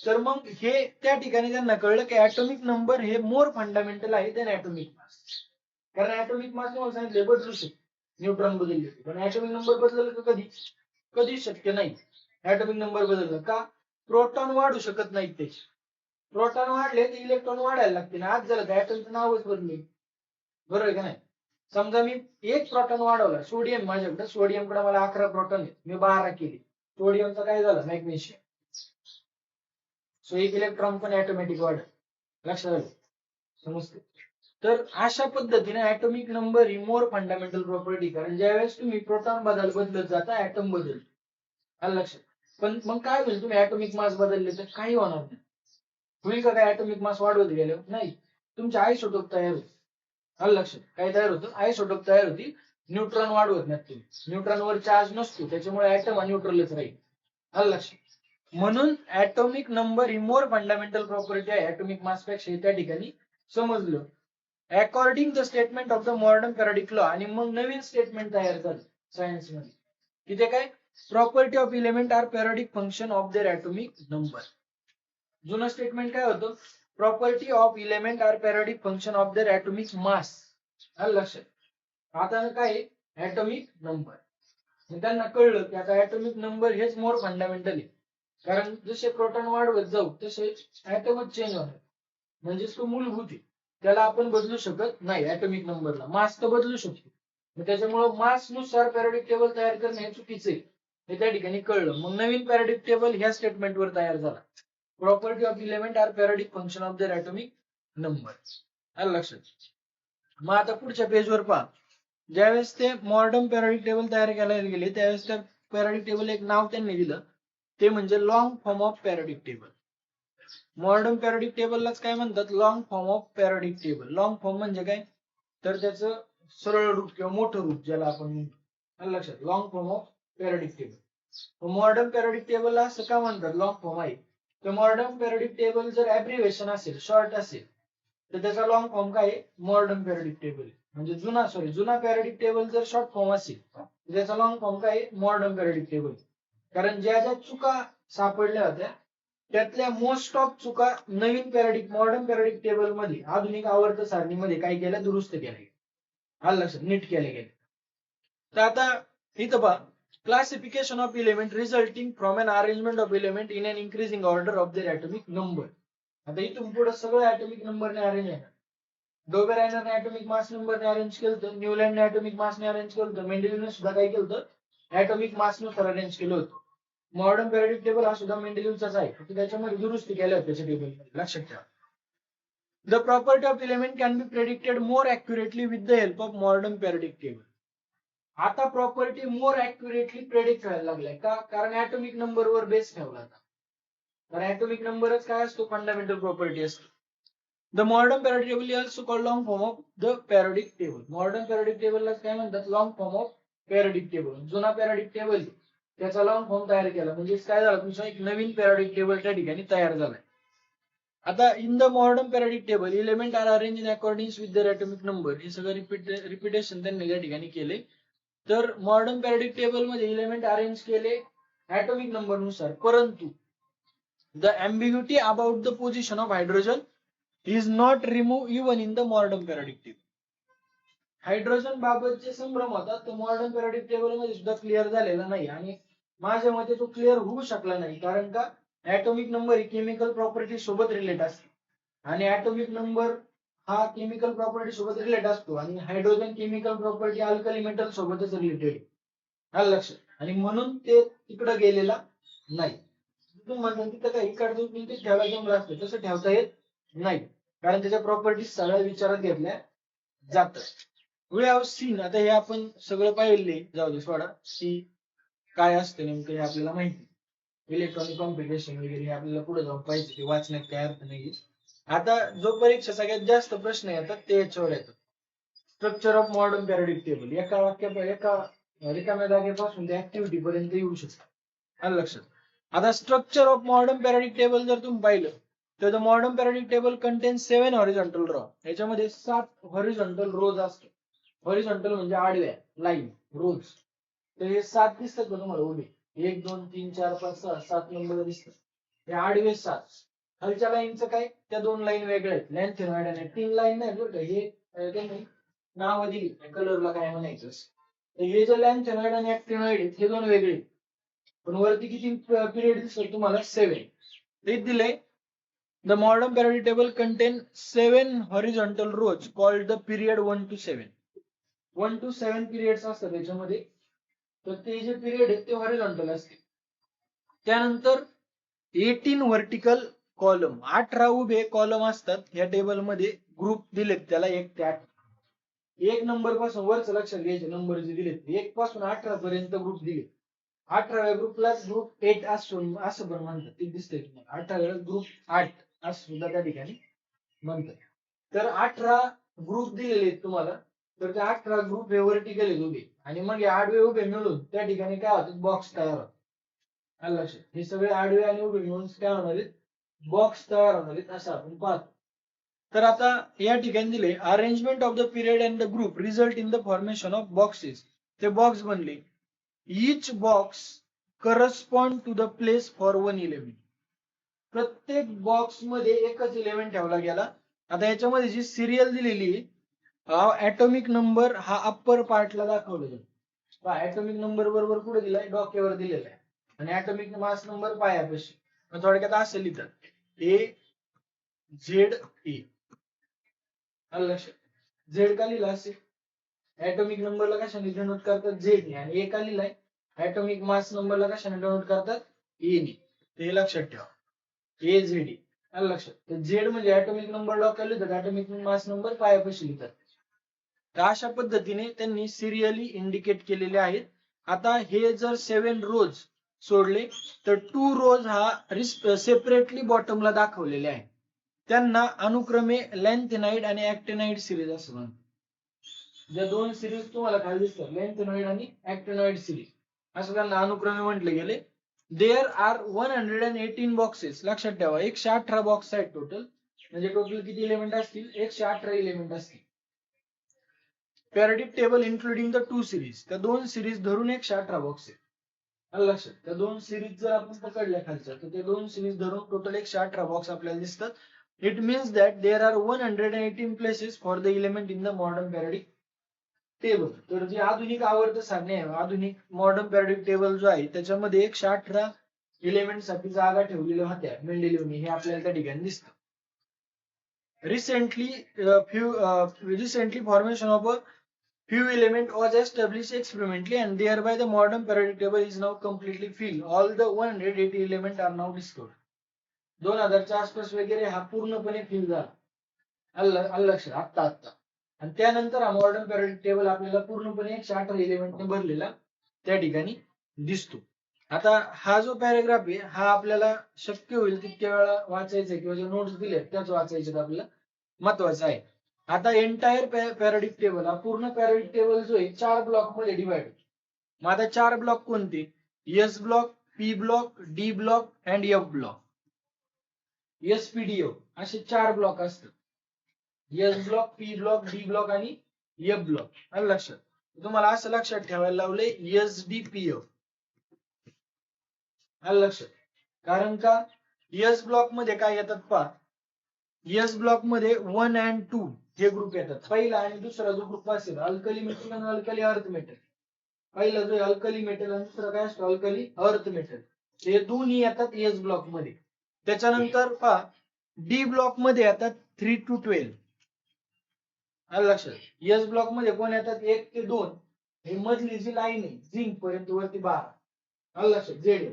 S1: तर मग हे त्या ठिकाणी त्यांना कळलं की ऍटॉमिक नंबर हे मोर फंडामेंटल आहे दॅन ऍटॉमिक मास. कारण ऍटॉमिक मास तुम्हाला सांगितलं बदलू शकतो, न्यूट्रॉन बदलले पण ऍटॉमिक नंबर बदललं का कधी शक्य नाही. ऍटॉमिक नंबर बदललं का प्रोटॉन वाढू शकत नाही. ते प्रोटॉन वाढले तर इलेक्ट्रॉन वाढायला लागते ना. आज झालं तर ऍटमचं नावच बदलले. बरोबर आहे का नाही. समजा मी एक प्रोटॉन वाढवला, सोडियम माझ्याकडे, सोडियमकडे मला 11 प्रोटॉन आहेत, मी 12 केली, सोडियमचा काय झालं मॅग्नेशियम. सो एक इलेक्ट्रॉन पण ऑटोमॅटिक वाढ. लक्षात आलं. समजते. तर अशा पद्धतीने ऍटॉमिक नंबर ही मोर फंडामेंटल प्रॉपर्टी. कारण ज्यावेळेस तुम्ही प्रोटॉन बदलत जाता ऍटम बदलतो. आलं लक्षात. पण मग काय होईल तुम्ही ऍटॉमिक मास बदलले तर काही होणार नाही. होईल का काय ऍटॉमिक मास वाढवत गेले नाही. तुमचे आयसोटोप तयार होते. आलं लक्षात. काय तयार होतं आयसोटोप तयार होती. न्यूट्रॉन वाढवत नाही तुम्ही. न्यूट्रॉनवर चार्ज नसतो त्याच्यामुळे ऍटम न्यूट्रलच राहील. आलं लक्षात. म्हणून ऍटॉमिक नंबर ही मोर फंडामेंटल प्रॉपर्टी आहे ऍटॉमिक मास पेक्षा. त्या ठिकाणी समजलं. According the statement of the modern periodic law. आणि मग नवीन स्टेटमेंट तयार झालं सायन्स मध्ये की ते काय property of element are periodic function of their atomic number. जुनं स्टेटमेंट काय होतं property of element are periodic function of their atomic mass. आलं लक्षात. आता काय ऍटॉमिक नंबर. त्यांना कळलं की आता ऍटॉमिक नंबर हेच मोर फंडामेंटल आहे. कारण जसे प्रोटॉन वाढवत जाऊ तसे ऍटमच चेंज होणार. म्हणजेच तो मूलभूत आहे. त्याला आपण बदलू शकत नाही ऍटॉमिक नंबरला. मास तर बदलू शकतो. त्याच्यामुळे मास नुसार पॅराडिक टेबल तयार करणे हे चुकीचे आहे हे त्या ठिकाणी कळलं. मग नवीन पॅराडिक टेबल ह्या स्टेटमेंटवर तयार झाला. Property of element are periodic function of their atomic number. आलं लक्षात. मग आता पुढच्या पेजवर पहा. ज्यावेळेस ते मॉडर्न पॅराडिक टेबल तयार करायला गेले त्यावेळेस त्या पॅराडिक टेबल एक नाव त्यांनी दिलं ते म्हणजे long form of periodic table. Modern periodic टेबललाच काय म्हणतात long form of periodic table. Long form म्हणजे काय तर त्याचं सरळ रूप किंवा मोठं रूप ज्याला आपण म्हणतो. लक्षात. Long form of periodic table. Modern periodic टेबलला असं का म्हणतात लॉंग फॉर्म आहे तर मॉडर्न पॅराडिक टेबल जर ऍब्रिव्हिएशन असेल शॉर्ट असेल तर त्याचा लॉंग फॉर्म काय आहे मॉडर्न पॅराडिक टेबल. म्हणजे जुना पॅराडिक टेबल जर शॉर्ट फॉर्म असेल तर त्याचा लॉंग फॉर्म काय आहे मॉडर्न पॅराडिक टेबल. कारण ज्या ज्या चुका सापडल्या होत्या त्यातल्या मोस्ट ऑफ चुका नवीन पॅराडिक मॉडर्न पॅराडिक टेबल मध्ये आधुनिक आवर्त सारणीमध्ये काय केल्या दुरुस्त केल्या गेल्या. आलं लक्षात. नीट केल्या गेल्या. तर आता इथं पहा classification of element resulting from an arrangement of element in an increasing order of their atomic number. आता इथून पुढे सगळं ऍटॉमिक नंबरने अरेंज आहे. डोबेरायनरने ऍटॉमिक मास नंबरने अरेंज केलं होतं. न्यूलँडने ऍटॉमिक मासने अरेंज केलं होतं. मेंडेलिव्हने सुद्धा काय केलं होतं ऍटॉमिक मासनुसार अरेंज केलं होतं. मॉडर्न पॅराडिक टेबल हा सुद्धा मेंडेलिव्हचाच आहे. त्याच्यामध्ये दुरुस्ती केल्या होत्या त्याच्या टेबलमध्ये. लक्षात ठेवा. The property of element can be predicted more accurately with the help of modern periodic table. आता प्रॉपर्टी मोर ऍक्युरेटली प्रेडिक्ट व्हायला लागलाय का कारण ऍटॉमिक नंबरवर बेस ठेवला आता. तर ऍटॉमिक नंबरच काय असतो फंडामेंटल प्रॉपर्टी असतो. The modern periodic table is also called long form of the periodic table. Modern periodic टेबलला काय म्हणतात long form of periodic table. जुना पॅराडिक टेबल त्याचा लॉंग फॉर्म तयार केला म्हणजे काय झालं तुमचा एक नवीन पॅराडिक टेबल त्या ठिकाणी तयार झालाय. आता in the modern periodic table element are arrange in according with their atomic number. हे सगळं रिपिटेशन त्यांनी त्या ठिकाणी केले. तर मॉडर्न पॅराडिक टेबल मध्ये एलिमेंट अरेंज केले ऍटॉमिक नंबर नुसार. परंतु the ambiguity about the position of hydrogen is not remove even in the modern periodic table. Hydrogen बाबतचे संभ्रम होता तो मॉडर्न पॅराडिक टेबल मध्ये सुद्धा क्लिअर झालेला नाही. आणि माझ्या मते तो क्लिअर होऊ शकला नाही कारण का ऍटॉमिक नंबर ही केमिकल प्रॉपर्टी सोबत रिलेट असते. आणि ऍटॉमिक नंबर हा केमिकल प्रॉपर्टी सोबत रिलेट असतो आणि hydrogen chemical property alkali metal सोबतच रिलेटेड. आलं लक्षात. आणि म्हणून ते तिकडे गेलेला नाही. तुम्ही म्हणता तिथं काही इकडचं ठेवायला जमलं असतं तसं ठेवता येत नाही कारण त्याच्या प्रॉपर्टी सगळ्या विचारात घेतल्या जातं. वी हॅव सीन, आता हे आपण सगळं पाहिले, जाऊ दे सोडा, की काय असतं नेमकं हे आपल्याला माहिती. इलेक्ट्रॉनिक कॉम्प्युटेशन वगैरे हे आपल्याला पुढे जाऊन पाहिजे, ते वाचण्यात काय अर्थ नाही. आता जो परीक्षा सगळ्यात जास्त प्रश्न येतात ते याच्यावर येतात. Structure of modern periodic table, एका रिकाम्या जागेपासून ते ऍक्टिव्हिटी पर्यंत येऊ शकतं. आलं लक्षात. आता structure of modern periodic table जर तुम्ही पाहिलं तर the modern periodic table contains 7 horizontal row. याच्यामध्ये 7 हॉरिझॉन्टल रोज असतात. हॉरिझॉन्टल म्हणजे आडव्या लाईन रोज. तर हे 7 दिसतात का तुम्हाला उभे? 1 2 3 4 5 6 7 नंबर दिसतात. हे आडवे 7. खालच्या लाईनचं काय? त्या 2 लाईन वेगळ्या आहेत, लॅन्थेनॉइड आणि 3 लाईन नाही बरं का, हे त्यांनी नाव दिली कलरला काय म्हणायचं. तर हे जे लॅन्थेनॉइड आणि ऍक्टिनॉइड आहेत हे 2 वेगळे. पण वरती किती पिरियड दिसतो तुम्हाला? 7. ते दिले the modern periodic table contain 7 horizontal rows called the period 1 to 7. 1 to 7 periods असतात त्याच्यामध्ये. तर ते जे पिरियड आहेत ते हॉरिझॉन्टल असते. त्यानंतर 18 व्हर्टिकल कॉलम, 18 उभे कॉलम असतात या टेबलमध्ये. ग्रुप दिलेत त्याला 1 ते 8. 1 नंबर पासून वरच लक्षात घ्यायचे नंबर जे दिलेत 1 पासून 18 पर्यंत ग्रुप दिले. 18व्या ग्रुपला ग्रुप 8 असं पण म्हणतात, ते दिसतंय तुम्हाला. 18व्या ग्रुप 8 असं सुद्धा त्या ठिकाणी म्हणतात. तर 18 ग्रुप दिलेले आहेत तुम्हाला. तर ते 18 ग्रुप हे व्हर्टिकल आहेत उभे, आणि मग हे आडवे उभे मिळून त्या ठिकाणी काय होतात? बॉक्स तयार होतात. आलं लक्षात. हे सगळे आडवे आणि उभे मिळून काय होणार आहेत? बॉक्स तयार होणार आहेत, असं आपण पाहतो. तर आता या ठिकाणी दिले arrangement of the period and the group result in the formation of boxes. ते बॉक्स बनले. Each box correspond to the place for 1 element. प्रत्येक बॉक्स मध्ये एकच इलेमेंट ठेवला गेला. आता याच्यामध्ये जी सिरियल दिलेली आहे, ऍटॉमिक नंबर हा अप्पर पार्टला दाखवला जातो. ऍटॉमिक नंबर बरोबर कुठे दिलाय? डॉक्यावर दिलेला आहे. आणि ऍटॉमिक मास नंबर पायापाशी. थोडक्यात असं लिहितात AZE. आलं लक्षात. झेड का लिहिला असेल? ऍटॉमिक नंबरला कशाने डिनोट करतात? झेड ने. आणि ए का लिहिलाय? ऍटॉमिक मास नंबरला कशाने डिनोट करतात? ए ने. ते लक्षात ठेवा. AZE. आलं लक्षात. तर झेड म्हणजे ऍटॉमिक नंबर डॉक्याला लिहितात, ऍटॉमिक मास नंबर पायापाशी लिहितात. तर अशा पद्धतीने त्यांनी सिरियली इंडिकेट केलेले आहेत. आता हे जर 7 रोज सोडले तर 2 रोज हा सेपरेटली बॉटमला दाखवलेले आहे. त्यांना अनुक्रमे लॅन्थेनाइड आणि ऍक्टिनाइड सिरीज असं म्हणतात. ज्या 2 सिरीज तुम्हाला खाली दिसतात, लॅन्थेनॉइड आणि ऍक्टिनॉइड सिरीज, असं त्यांना अनुक्रमे म्हटले गेले. There are 118 boxes. लक्षात ठेवा 118 बॉक्स आहेत टोटल. म्हणजे टोटल किती इलेमेंट असतील? 118 इलेमेंट असतील. पॅराडिक टेबल इन्क्लुडिंग द 2 सिरीज. त्या 2 सिरीज धरून 118 बॉक्स आहेत. आलं लक्षात. त्या 2 सिरीज जर आपण पकडल्या खालच्या, तर त्या 2 सिरीज धरून टोटल 118 बॉक्स आपल्याला दिसतात. It means that there are 118 places for the element in the modern periodic table. तर जे आधुनिक आवर्त सारणी आहे, आधुनिक मॉडर्न पॅराडिक टेबल जो आहे त्याच्यामध्ये 118 इलेमेंट साठी जागा ठेवलेल्या होत्या मेंडेलिव्हनी, हे आपल्याला त्या ठिकाणी दिसतं. Recently formation of a few element was established experimentally and thereby the modern periodic table is now completely filled. All the 180 elements are now discovered. 2000च्या आसपास वगैरे हा पूर्णपणे फिल झाला. आलं लक्षात. आत्ता आणि त्यानंतर हा मॉडर्न पॅराडिक टेबल आपल्याला पूर्णपणे 118 एलिमेंटने भरलेला त्या ठिकाणी दिसतो. आता हा जो पॅराग्राफ आहे हा आपल्याला शक्य होईल तितक्या वेळा वाचायचा, किंवा जे नोट्स दिले त्याच वाचायचे आपल्याला महत्वाचं आहे. आता एंटायर पॅराडिक टेबल, हा पूर्ण पॅराडिक टेबल जो आहे 4 ब्लॉक मध्ये डिवाइड. मग आता 4 ब्लॉक कोणते? S block, P block, D block and F block. SPDF असे 4 ब्लॉक असतात. S block, P block, D block आणि एफ ब्लॉक. आलं लक्षात. तुम्हाला असं लक्षात ठेवायला लावलंय SDPF. आलं लक्षात. कारण का एस ब्लॉक मध्ये काय येतात पहा. एस ब्लॉक मध्ये 1 and 2 हे ग्रुप येतात. पहिला आणि दुसरा जो ग्रुप असेल अल्कली मेटल आणि अल्कली अर्थ मेटल. पहिला जो अल्कली मेटल आणि दुसरा काय असतो? Alkali earth metal. हे दोन्ही येतात एस ब्लॉक मध्ये. त्याच्यानंतर पहा डी ब्लॉक मध्ये येतात 3 to 12. आलं लक्षात. एस ब्लॉक मध्ये कोण येतात? 1 ते 2. हे मधली जी लाईन आहे झिंक पर्यंत वरती 12. आलं लक्षात. झेड.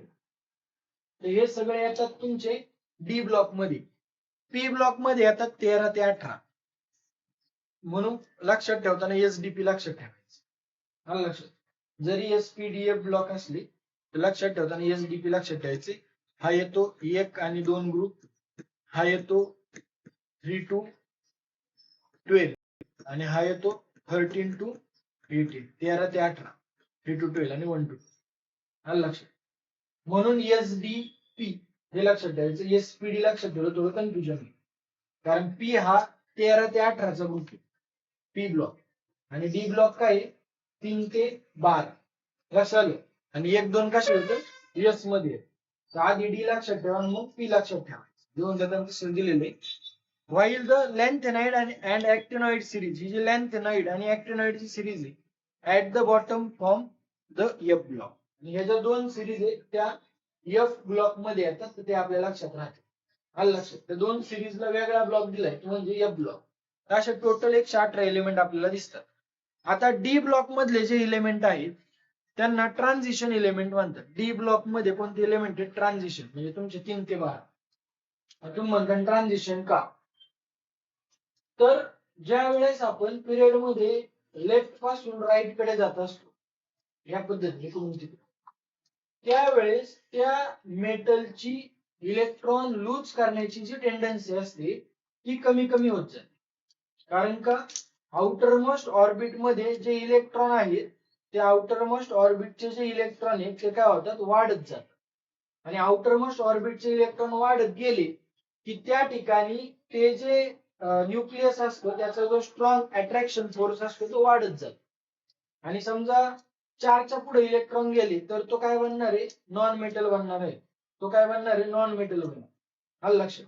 S1: तर हे सगळे येतात तुमचे डी ब्लॉक मध्ये. पी ब्लॉक मध्ये येतात 13 ते 18. म्हणून लक्षात ठेवताना एसडीपी लक्षात ठेवायचं. आलं लक्षात. जरी एसपीडीएफ ब्लॉक असले तर लक्षात ठेवताना एसडीपी लक्षात ठेवायचे. हा येतो 1 आणि 2 ग्रुप, हा येतो 3 to 12 आणि हा येतो 13 to 18, 13 ते 18, 3 to 12 आणि 1 to 2. आलं लक्षात. म्हणून एसडीपी हे लक्षात ठेवायचं. एसपीडी लक्षात ठेवलं थोडं कन्फ्युजन आहे, कारण पी हा 13 ते 18चा ग्रुप आहे, पी ब्लॉक, आणि डी ब्लॉक काय 3 ते 12. लक्षात आलं. आणि 1 2 कशा होतं एस मध्ये. तर आधी डी लक्षात ठेवा मग पी लक्षात ठेवायचं. दोन त्यानंतर दिलेले. While the lanthanide and actinoid series, ही जी lanthanide आणि actinoid ची सिरीज आहे, at the bottom form the F block. आणि ह्या ज्या दोन सिरीज आहेत त्या F ब्लॉक मध्ये येतात, तर ते आपल्या लक्षात राहते. आलं लक्षात. त्या दोन सिरीजला वेगळा ब्लॉक दिलाय तो म्हणजे F ब्लॉक. अशा टोटल 118 एलिमेंट आपल्याला दिसतात. आता डी ब्लॉक मधले जे एलिमेंट आहेत त्यांना ट्रान्झिशन एलिमेंट म्हणतात. डी ब्लॉक मध्ये कोणते एलिमेंट आहेत ट्रान्झिशन, म्हणजे तुमचे 3 ते 12. तुम्ही म्हणता ट्रान्झिशन का, तर ज्या वेळेस आपण पिरियड मध्ये लेफ्ट पासून राईट कडे जात असतो या पद्धतीने तिकडे, त्यावेळेस त्या मेटलची इलेक्ट्रॉन लूज करण्याची जी टेंडन्सी असते ती कमी कमी होत जाते. कारण का आउटर मोस्ट ऑर्बिट मध्ये जे इलेक्ट्रॉन आहेत ते आउटर मोस्ट ऑर्बिटचे जे इलेक्ट्रॉन आहेत ते काय होतात वाढत जातात. आणि आउटर मोस्ट ऑर्बिटचे इलेक्ट्रॉन वाढत गेले की त्या ठिकाणी ते जे न्यूक्लियस असतो त्याचा जो स्ट्रॉंग अट्रॅक्शन फोर्स असतो तो वाढत जातो. आणि समजा 4च्या पुढे इलेक्ट्रॉन गेले तर तो काय बनणार आहे नॉन मेटल बनणार आहे. तो काय बनणार आहे नॉन मेटल बनणार. आलं लक्षात.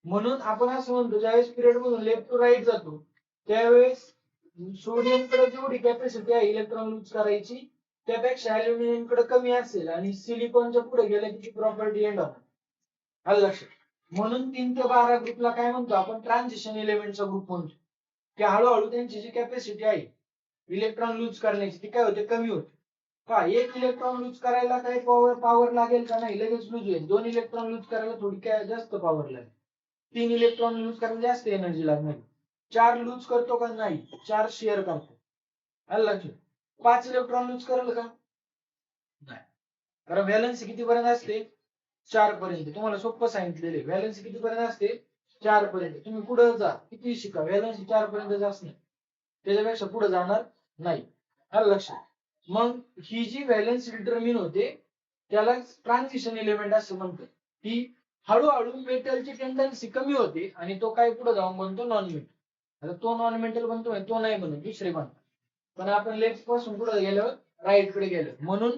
S1: म्हणून आपण असं म्हणतो ज्यावेळेस पिरियड मधून लेफ्ट टू राईट जातो त्यावेळेस सोडियम कडे जेवढी कॅपॅसिटी आहे इलेक्ट्रॉन लूज करायची त्यापेक्षा अल्युमिनियम कडे कमी असेल आणि सिलिकॉनच्या पुढे गेल्या की प्रॉपर्टी एंड होणार. आलं लक्षात. म्हणून 3 ते 12 ग्रुपला काय म्हणतो आपण ट्रान्झिशन एलिमेंटचा ग्रुप म्हणतो, की हळूहळू त्यांची जी कॅपॅसिटी आहे इलेक्ट्रॉन लूज करण्याची ती काय होते कमी होते. का एक इलेक्ट्रॉन लूज करायला काही पॉवर लागेल का नाही, लगेच लूज होईल. 2 इलेक्ट्रॉन लूज करायला थोडी काय जास्त पॉवर लागेल. 3 इलेक्ट्रॉन लूज करायला जास्त एनर्जी लागणार. 4 लूज करतो का नाही, 4 शेअर करतो. आलं लक्षात. 5 इलेक्ट्रॉन लूज करेल का नाही, कारण व्हॅलन्सी किती पर्यंत असते 4 पर्यंत. तुम्हाला सोपं सांगितलेले व्हॅलन्सी किती पर्यंत असते 4 पर्यंत. तुम्ही पुढे जा किती शिका व्हॅलन्सी 4 पर्यंत जास्त नाही, त्याच्यापेक्षा पुढे जाणार नाही. आलं लक्षात. मग ही जी व्हॅलन्सी डिटरमिन होते त्याला ट्रान्झिशन एलिमेंट असं म्हणतात. ही हळूहळू मेटलची टेंडन्सी कमी होते आणि तो काय पुढे जाऊन बनतो नॉन मेटल. आता तो नॉन मेटल बनतो तो नाही बनत दुसरे बनतात. पण आपण लेफ्ट पासून पुढे गेल्यावर राईट कडे गेलो म्हणून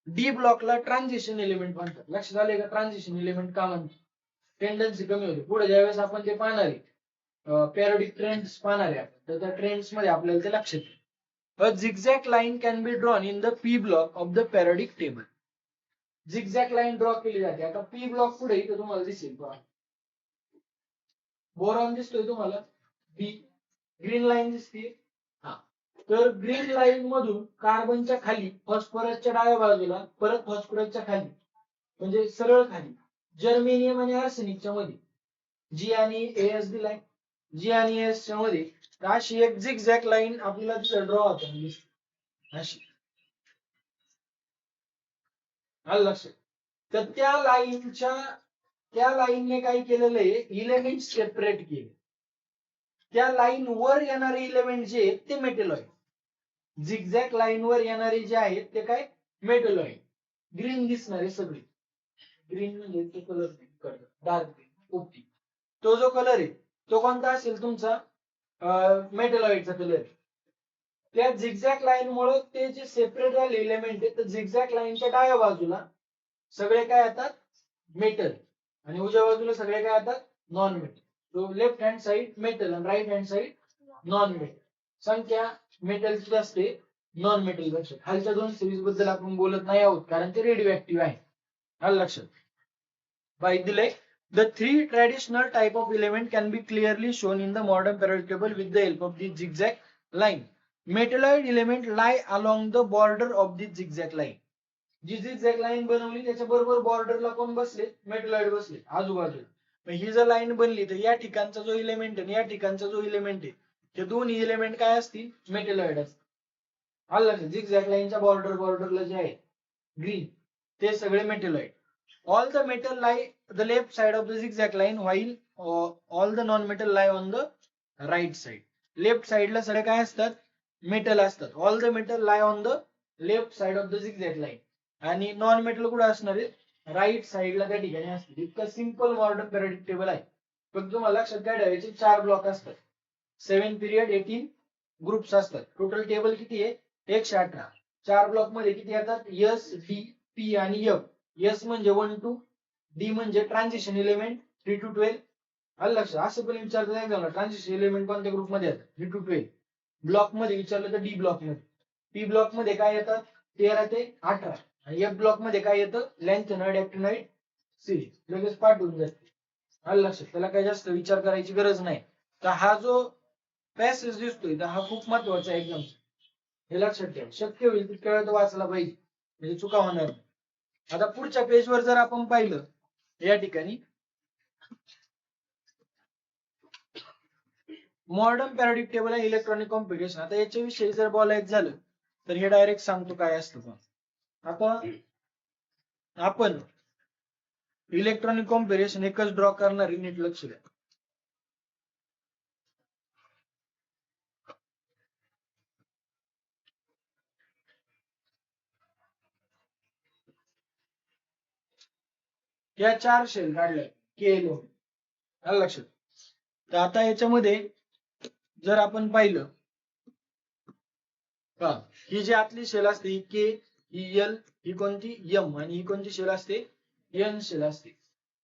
S1: डी ब्लॉकला ट्रान्झिशन एलिमेंट म्हणतात. लक्षात आले का ट्रान्झिशन एलिमेंट का म्हणतात. टेंडन्सी कमी होते. पुढे ज्यावेळेस आपण ते पाहणार आहे पेरियोडिक ट्रेंड्स पाहणार आहे आपण, तर त्या ट्रेंड्स मध्ये आपल्याला ते लक्षात येईल. A zigzag line can be drawn in the P block of the periodic table. Zigzag line draw केली जाते. आता पी ब्लॉक पुढे इथं तुम्हाला दिसेल बोरॉन दिसतोय तुम्हाला बी, ग्रीन लाईन दिसते. हा, तर ग्रीन लाईन मधून कार्बनच्या खाली फॉस्फरसच्या डाव्या बाजूला परत फॉस्फरसच्या खाली म्हणजे सरळ खाली जर्मेनियम आणि आर्सेनिकच्या मध्ये जी आणि एस दिलाय. जी आणि एस च्या मध्ये अशी एक झिगझॅग लाईन आपल्याला तिथं ड्रॉ होते अशी. आलं लक्षात. तर त्या लाईनने काय केलेलं आहे इलेमेंट सेपरेट केले. त्या लाईन वर येणारे इलेमेंट जे आहेत ते मेटलॉइड. झिगझॅग लाईन वर येणारे जे आहेत ते काय मेटलॉइड. ग्रीन दिसणारे सगळे. ग्रीन म्हणजे तो कलर डार्क ग्रीन पोपटी. तो जो कलर आहे तो कोणता असेल तुमचा मेटलॉइडचा कलर. त्या झिगझॅग लाईन मुळे ते जे सेपरेट झाले एलिमेंट आहे तर झिगझॅग लाईनच्या डाव्या बाजूला सगळे काय येतात मेटल आणि उजव्या बाजूला सगळे काय येतात नॉन मेटल. तो लेफ्ट हँड साइड मेटल आणि right hand side non metal. संख्या मेटलची असते नॉन मेटल पेक्षा. खालच्या दोन सिरीज बद्दल आपण बोलत नाही आहोत कारण ते रेडिओ ऍक्टिव्ह आहे. आलं लक्षात. बाय दिले the three traditional type of element can be clearly shown in the modern periodic table with the help of the zigzag line. Metalloid element lie along the border of the zigzag line. जी zigzag line बनवली त्याच्या बरोबर बॉर्डरला कोण बसले metalloid बसले आजूबाजूला. ही जर line बनली तर या ठिकाणचा जो इलेमेंट आहे या ठिकाणचा जो इलेमेंट आहे हे दोन्ही एलिमेंट काय असतील मेटलॉइड असतील. आलं झिगझॅग लाईनच्या बॉर्डरला जे आहे ग्रीन ते सगळे metalloid. All the metal lie the left side of the zigzag line while all the non metal lie on the right side. Left साइडला सगळे काय असतात मेटल असतात. All the metal lie on the left side of the zigzag line. आणि non metal कुठे असणार आहे right साइडला त्या ठिकाणी असते. इतकं सिंपल मॉडर्न पॅराडिक टेबल आहे. फक्त तुम्हाला लक्षात काय ठेवायचे 4 ब्लॉक असतात. 7 पिरियड 18 ग्रुप्स असतात. टोटल टेबल किती आहे 118. 4 ब्लॉक मध्ये किती येतात एस डी पी आणि एफ. एस म्हणजे 1 to डी म्हणजे ट्रान्झिशन एलिमेंट 3 to 12. आलं लक्षात. असं पण विचारलं एक्झामला ट्रान्झिशन एलिमेंट कोणत्या ग्रुप मध्ये येतात 3 to 12. ब्लॉक मध्ये विचारलं तर डी ब्लॉक मध्ये. पी ब्लॉक मध्ये काय येतात 13 ते 18. आणि एफ ब्लॉक मध्ये काय येतं लॅन्थेनॉइड ऍक्टिनॉइड सिरीज. लगेच पाठवून जाते. आलं लक्षात. त्याला काही जास्त विचार करायची गरज नाही. तर हा जो पॅसेज दिसतोय तर हा खूप महत्वाचा आहे एक्झामचा. हे लक्षात ठेवा. शक्य होईल तितक्या वेळ तो वाचला पाहिजे म्हणजे चुका होणार नाही. आता पुढच्या पेजवर जर आपण पाहिलं या ठिकाणी मॉडर्न पॅराडिक टेबल आणि इलेक्ट्रॉनिक कॉम्प्युटेशन. आता याच्याविषयी जर बोलायचं झालं तर हे डायरेक्ट सांगतो काय असतं. आता आपण इलेक्ट्रॉनिक कॉम्प्युटेशन एकच ड्रॉ करणार आहे. नीट लक्ष द्या. या 4 शेल काढल्या केलो. आलं लक्षात. तर आता याच्यामध्ये जर आपण पाहिलं का ही जी आतली शेल असते ही के ही एल ही कोणती एम आणि ही कोणती शेल असते एन शेल असते.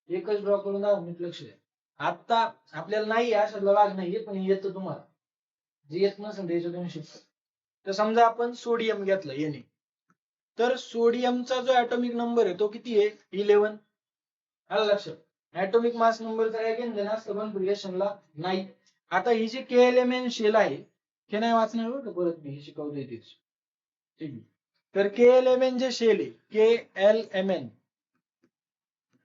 S1: एकच ड्रॉ करून दाखव. नीट लक्ष द्या. आता आपल्याला नाही अशातला भाग नाहीये पण येतं तुम्हाला. जे येत नसेल त्याच्या तुम्ही शिकता. तर समजा आपण सोडियम घेतलं याने तर सोडियमचा जो ऍटॉमिक नंबर आहे तो किती आहे 11. आलं लक्षात. ऍटॉमिक मास नंबर तर घेऊन असतं कॉन्फिगरेशनला नाही. आता ही जी KLMN शेल आहे हे नाही वाचणार बरं परत मी शिकवतोय तेच. ठीक आहे. तर KLMN जे शेल आहे KLMN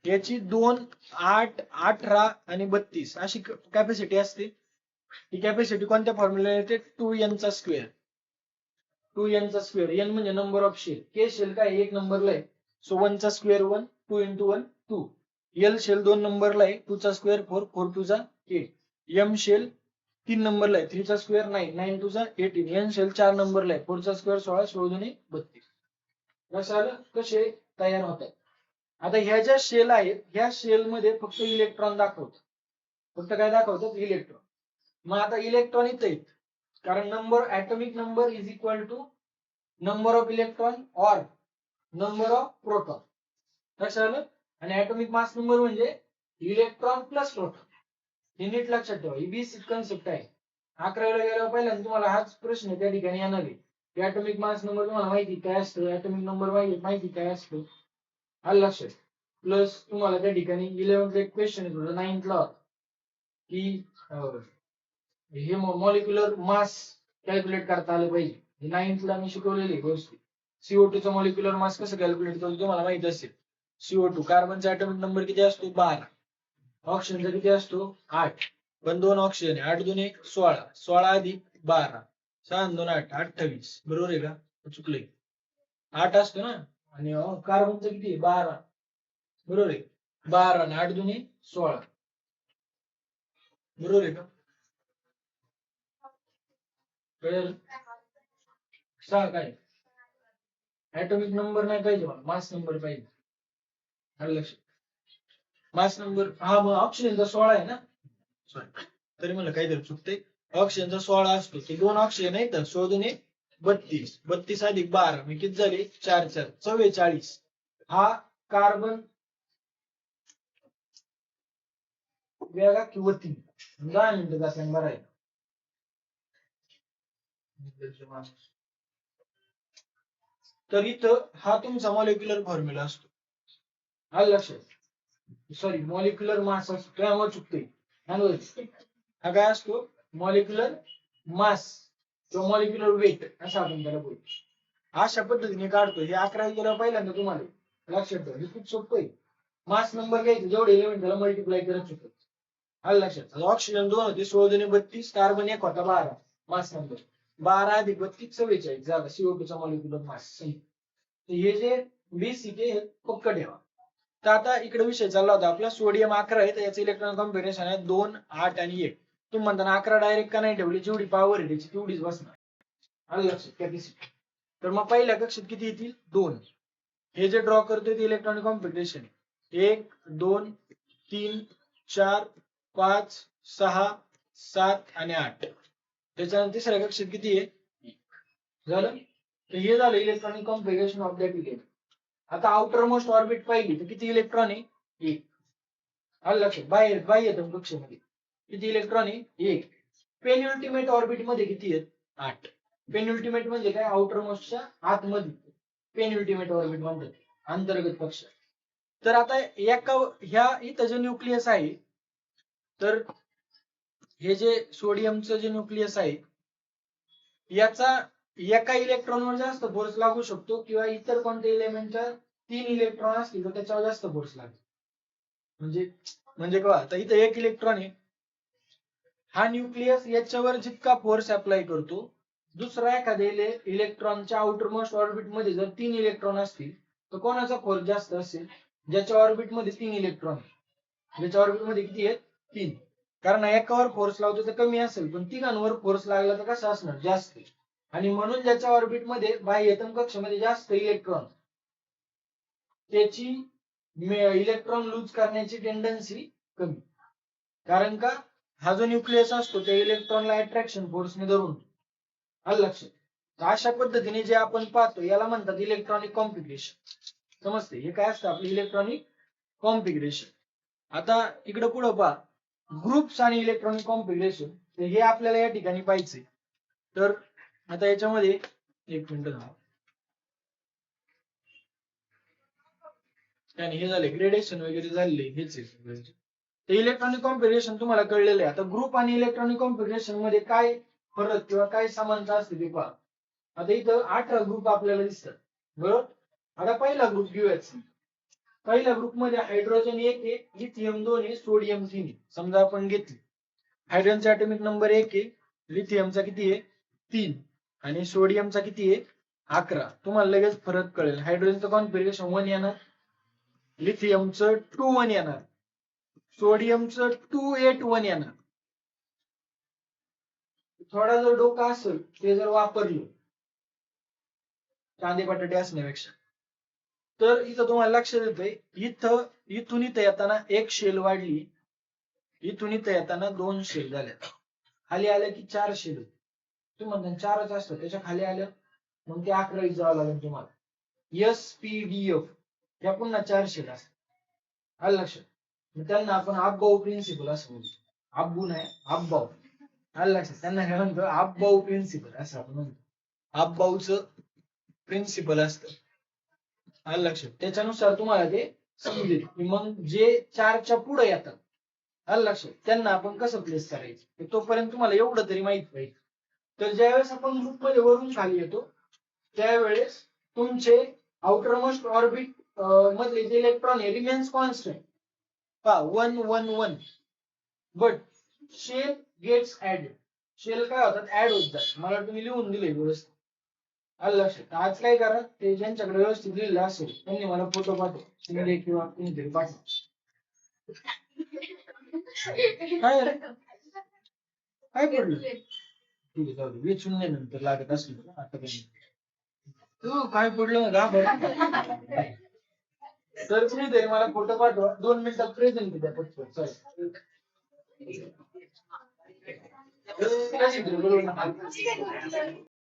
S1: याची 2, 8, 18 आणि 32 अशी कॅपॅसिटी असते. ही कॅपॅसिटी कोणत्या फॉर्म्युला येते 2n चा स्क्वेअर. 2n चा स्क्वेअर. n म्हणजे number of shell. K shell काय एक नंबरला आहे सो 1 चा स्क्वेअर 1 2 into 1 2. एल शेल 2 नंबरला आहे 2 चा स्क्वेअर 4 4 2 चा 8. एम शेल 3 नंबरला आहे 3 चा स्क्वेअर 9 9 2 चा 18. एन शेल 4 नंबरला आहे 4 चा स्क्वेअर 16 16 2 32. लक्षात कसे तयार होतात. आता ह्या ज्या शेल आहेत ह्या शेल मध्ये फक्त इलेक्ट्रॉन दाखवतात. फक्त काय दाखवतात इलेक्ट्रॉन. मग आता इलेक्ट्रॉन इथे आहेत कारण number atomic number is equal to number of electron or number of proton. लक्षात आलं. आणि ऍटॉमिक मास नंबर म्हणजे इलेक्ट्रॉन प्लस प्रोटॉन. हे नीट लक्षात ठेवा. ही बेसिक कन्सेप्ट आहे. 11वीला गेल्यावर पहिल्यांदा तुम्हाला हाच प्रश्न त्या ठिकाणी येणार आहे. ऍटॉमिक मास नंबर तुम्हाला माहिती काय असतं ऍटॉमिक नंबर माहिती काय असतो. आलं लक्षात. प्लस तुम्हाला त्या ठिकाणी 11th एक क्वेश्चन येत होतं 9th ला की हे मॉलिक्युलर मास कॅल्क्युलेट करता आलं पाहिजे. 9th ला मी शिकवलेली गोष्टी. CO2 चा मॉलिक्युलर मास कसं कॅल्क्युलेट करतो तुम्हाला माहिती असेल. CO2 कार्बनचा ऍटॉमिक नंबर किती असतो 12. ऑक्सिजनचा किती असतो 8. पण 2 ऑक्सिजन 8 2 16 16 अधिक 12 6 2 8 28. बरोबर आहे का चुकले 8 असतो ना. आणि कार्बनचं किती 12. बरोबर आहे 12 आणि 8 2 16. बरोबर आहे का. कळेल. 6 काय ऍटॉमिक नंबर नाही पाहिजे मला मास नंबर पाहिजे. आलं लक्षात. मास नंबर हा मग ऑक्सिजनचा 16 आहे ना. सॉरी तरी मला काहीतरी चुकते. ऑक्सिजनचा 16 असतो ते 2 ऑक्सिजन आहेत 16 2 32 32 अधिक 12 मी किती झाले 4 4 44. हा कार्बन वेगळा किंवा 3 10 मिनिटं जाते बरं आहे. तर इथं हा तुमचा मॉलिक्युलर फॉर्म्युला असतो. आलं लक्षात. सॉरी मॉलिक्युलर मास असतो त्यामुळे चुकते. हा काय असतो मॉलिक्युलर मास किंवा मॉलिक्युलर वेट असं आपण त्याला बोलतो. अशा पद्धतीने काढतो. हे 11वी गेल्यावर पहिल्यांदा तुम्हाला लक्षात ठेवा. हे खूप सोपं आहे. मास नंबर घ्यायचं जेवढे एलिमेंट त्याला मल्टिप्लाय करत शकतो. आलं लक्षात. ऑक्सिजन 2 होते, 16 32, कार्बन 1 होता 12, मास नंबर 12 अधिक 32 44 झाला CO2चा मॉलिक्युलर मास. हे जे बेसिक आहे हे पक्क ठेवा. तर आता इकडे विषय चालला होता आपला सोडियम 11 आहे, तर याचं इलेक्ट्रॉन कॉन्फिगरेशन आहे 2 8 आणि 1. तुम्ही म्हणता 11 डायरेक्ट का नाही ठेवली, जेवढी पॉवर आहे त्याची तेवढीच बसणार. आलं लक्षात कॅपॅसिटी. तर मग पहिल्या कक्षेत किती येतील 2. हे जे ड्रॉ करतोय ते इलेक्ट्रॉनिक कॉन्फिगरेशन आहे 1 2 3 4 5 6 7 आणि 8. त्याच्यानंतर तिसऱ्या कक्षेत किती आहे झालं. तर हे झालं electronic configuration of that electron. आता आउटर मोस्ट ऑर्बिट पाहिली तर किती इलेक्ट्रॉन आहे 1. आलं लक्षात. बाह्य कक्षेमध्ये किती इलेक्ट्रॉन आहे 1. पेन्युल्टिमेट ऑर्बिट मध्ये किती आहेत 8. पेन्युल्टिमेट म्हणजे काय, आउटर मोस्टच्या आतमध्ये पेन्युल्टिमेट ऑर्बिट म्हणतात, अंतर्गत कक्ष. तर आता ह्या इथं जे न्यूक्लियस आहे, तर हे जे सोडियमचं जे न्यूक्लियस आहे याचा एका इलेक्ट्रॉनवर जास्त फोर्स लागू शकतो, किंवा इतर कोणत्या इलेमेंटच्या 3 इलेक्ट्रॉन असतील तर त्याच्यावर जास्त फोर्स लागेल. म्हणजे काय, आता इथं 1 इलेक्ट्रॉन आहे, हा न्यूक्लियस याच्यावर जितका फोर्स अप्लाय करतो, दुसऱ्या एखाद्या इलेक्ट्रॉनच्या आउटर मोस्ट ऑर्बिट मध्ये जर 3 इलेक्ट्रॉन असतील तर कोणाचा फोर्स जास्त असेल, ज्याच्या ऑर्बिट मध्ये 3 इलेक्ट्रॉन, ज्याच्या ऑर्बिट मध्ये किती आहेत 3. कारण एकावर फोर्स लावतो तर कमी असेल, पण तिघांवर फोर्स लागला तर कसं असणार जास्त. आणि म्हणून ज्याच्या ऑर्बिट मध्ये बाह्यतम कक्षेमध्ये जास्त इलेक्ट्रॉन, त्याची इलेक्ट्रॉन लूज करण्याची टेंडन्सी कमी. कारण का, हा जो न्यूक्लियस असतो त्या इलेक्ट्रॉनला अट्रॅक्शन फोर्सने धरून. आलं लक्षात. तर अशा पद्धतीने जे आपण पाहतो याला म्हणतात इलेक्ट्रॉनिक कॉन्फिगरेशन. समजते. हे काय असतं आपलं इलेक्ट्रॉनिक कॉन्फिगरेशन. आता इकडे पुढे पहा, ग्रुप्स आणि इलेक्ट्रॉनिक कॉन्फिगरेशन. तर हे आपल्याला या ठिकाणी पाहिजे. तर आता याच्यामध्ये एक मिनिट झालं, आणि हे झाले ग्रेडेशन वगैरे झालेले हेच आहे. तर इलेक्ट्रॉनिक कॉन्फिगरेशन तुम्हाला कळलेलं आहे. आता ग्रुप आणि इलेक्ट्रॉनिक कॉन्फिगरेशन मध्ये काय फरक किंवा काय समानता असते ते पहा. आता इथं 18 ग्रुप आपल्याला दिसतात, बरोबर. आता पहिला ग्रुप घेऊयाच. पहिल्या ग्रुपमध्ये हायड्रोजन 1 आहे, लिथियम 2 आहे, सोडियम 3 आहे. समजा आपण घेतली, हायड्रोजनचा ॲटॉमिक नंबर 1 आहे, लिथियमचा किती आहे 3, आणि सोडियमचा किती आहे 11. तुम्हाला लगेच फरक कळेल. हायड्रोजनचं कॉन्फिगरेशन 1 येणार, लिथियमचं 2-1 येणार, सोडियमचं 2-8-1 येणार. थोडा जर डोका असेल ते जर वापरलं कांदे बटाटे असण्यापेक्षा, तर इथं तुम्हाला लक्षात येतंय, इथून इथं येताना 1 शेल वाढली, इथून इथं येताना 2 शेल झाल्या, खाली आल्या की 4 शेल. तुम्ही म्हणता 4च असतं, त्याच्या खाली आलं मग ते 11 जावं लागेल तुम्हाला. SPDF या पुन्हा 4 शेल असतात. आलं लक्षात. त्यांना आपण अबबाऊ प्रिन्सिपल असं म्हणतो. अब्बू नाही, अबबाऊ. आलं लक्षात. त्यांना काय म्हणतो अबबाऊ प्रिन्सिपल असं आपण म्हणतो. अबबाऊचं प्रिन्सिपल असतं. आलं लक्षात. त्याच्यानुसार तुम्हाला ते समजेल की मग जे 4च्या पुढे येतात, आलं लक्षात, त्यांना आपण कसं प्लेस करायचं. तोपर्यंत तुम्हाला एवढं तरी माहित पाहिजे. तर ज्यावेळेस आपण ग्रुप मध्ये वरून खाली येतो त्यावेळेस तुमचे आउटर मोस्ट ऑर्बिट मधले जे इलेक्ट्रॉन आहे रिमेन्स कॉन्स्टंट, पहा 1 1 1, but shell gets added. Shell काय होतात ऍड होत जातात. मला तुम्ही लिहून दिले व्यवस्थित. आलं लक्षात. आज काय करा, ते ज्यांच्याकडे व्यवस्थित लिहिलं असेल त्यांनी मला फोटो पाठवा, शिंदे किंवा कोणीतरी पाठवा. काय रे काय पडलं, ठीक आहे जाऊ दे, वेचून नाही नंतर लागत असलं आता काही. तू काय पडलं घाबर. तर तुम्ही तरी मला फोटो पाठवा, 2 मिनिटात प्रेझेंट द्या पटकन. चल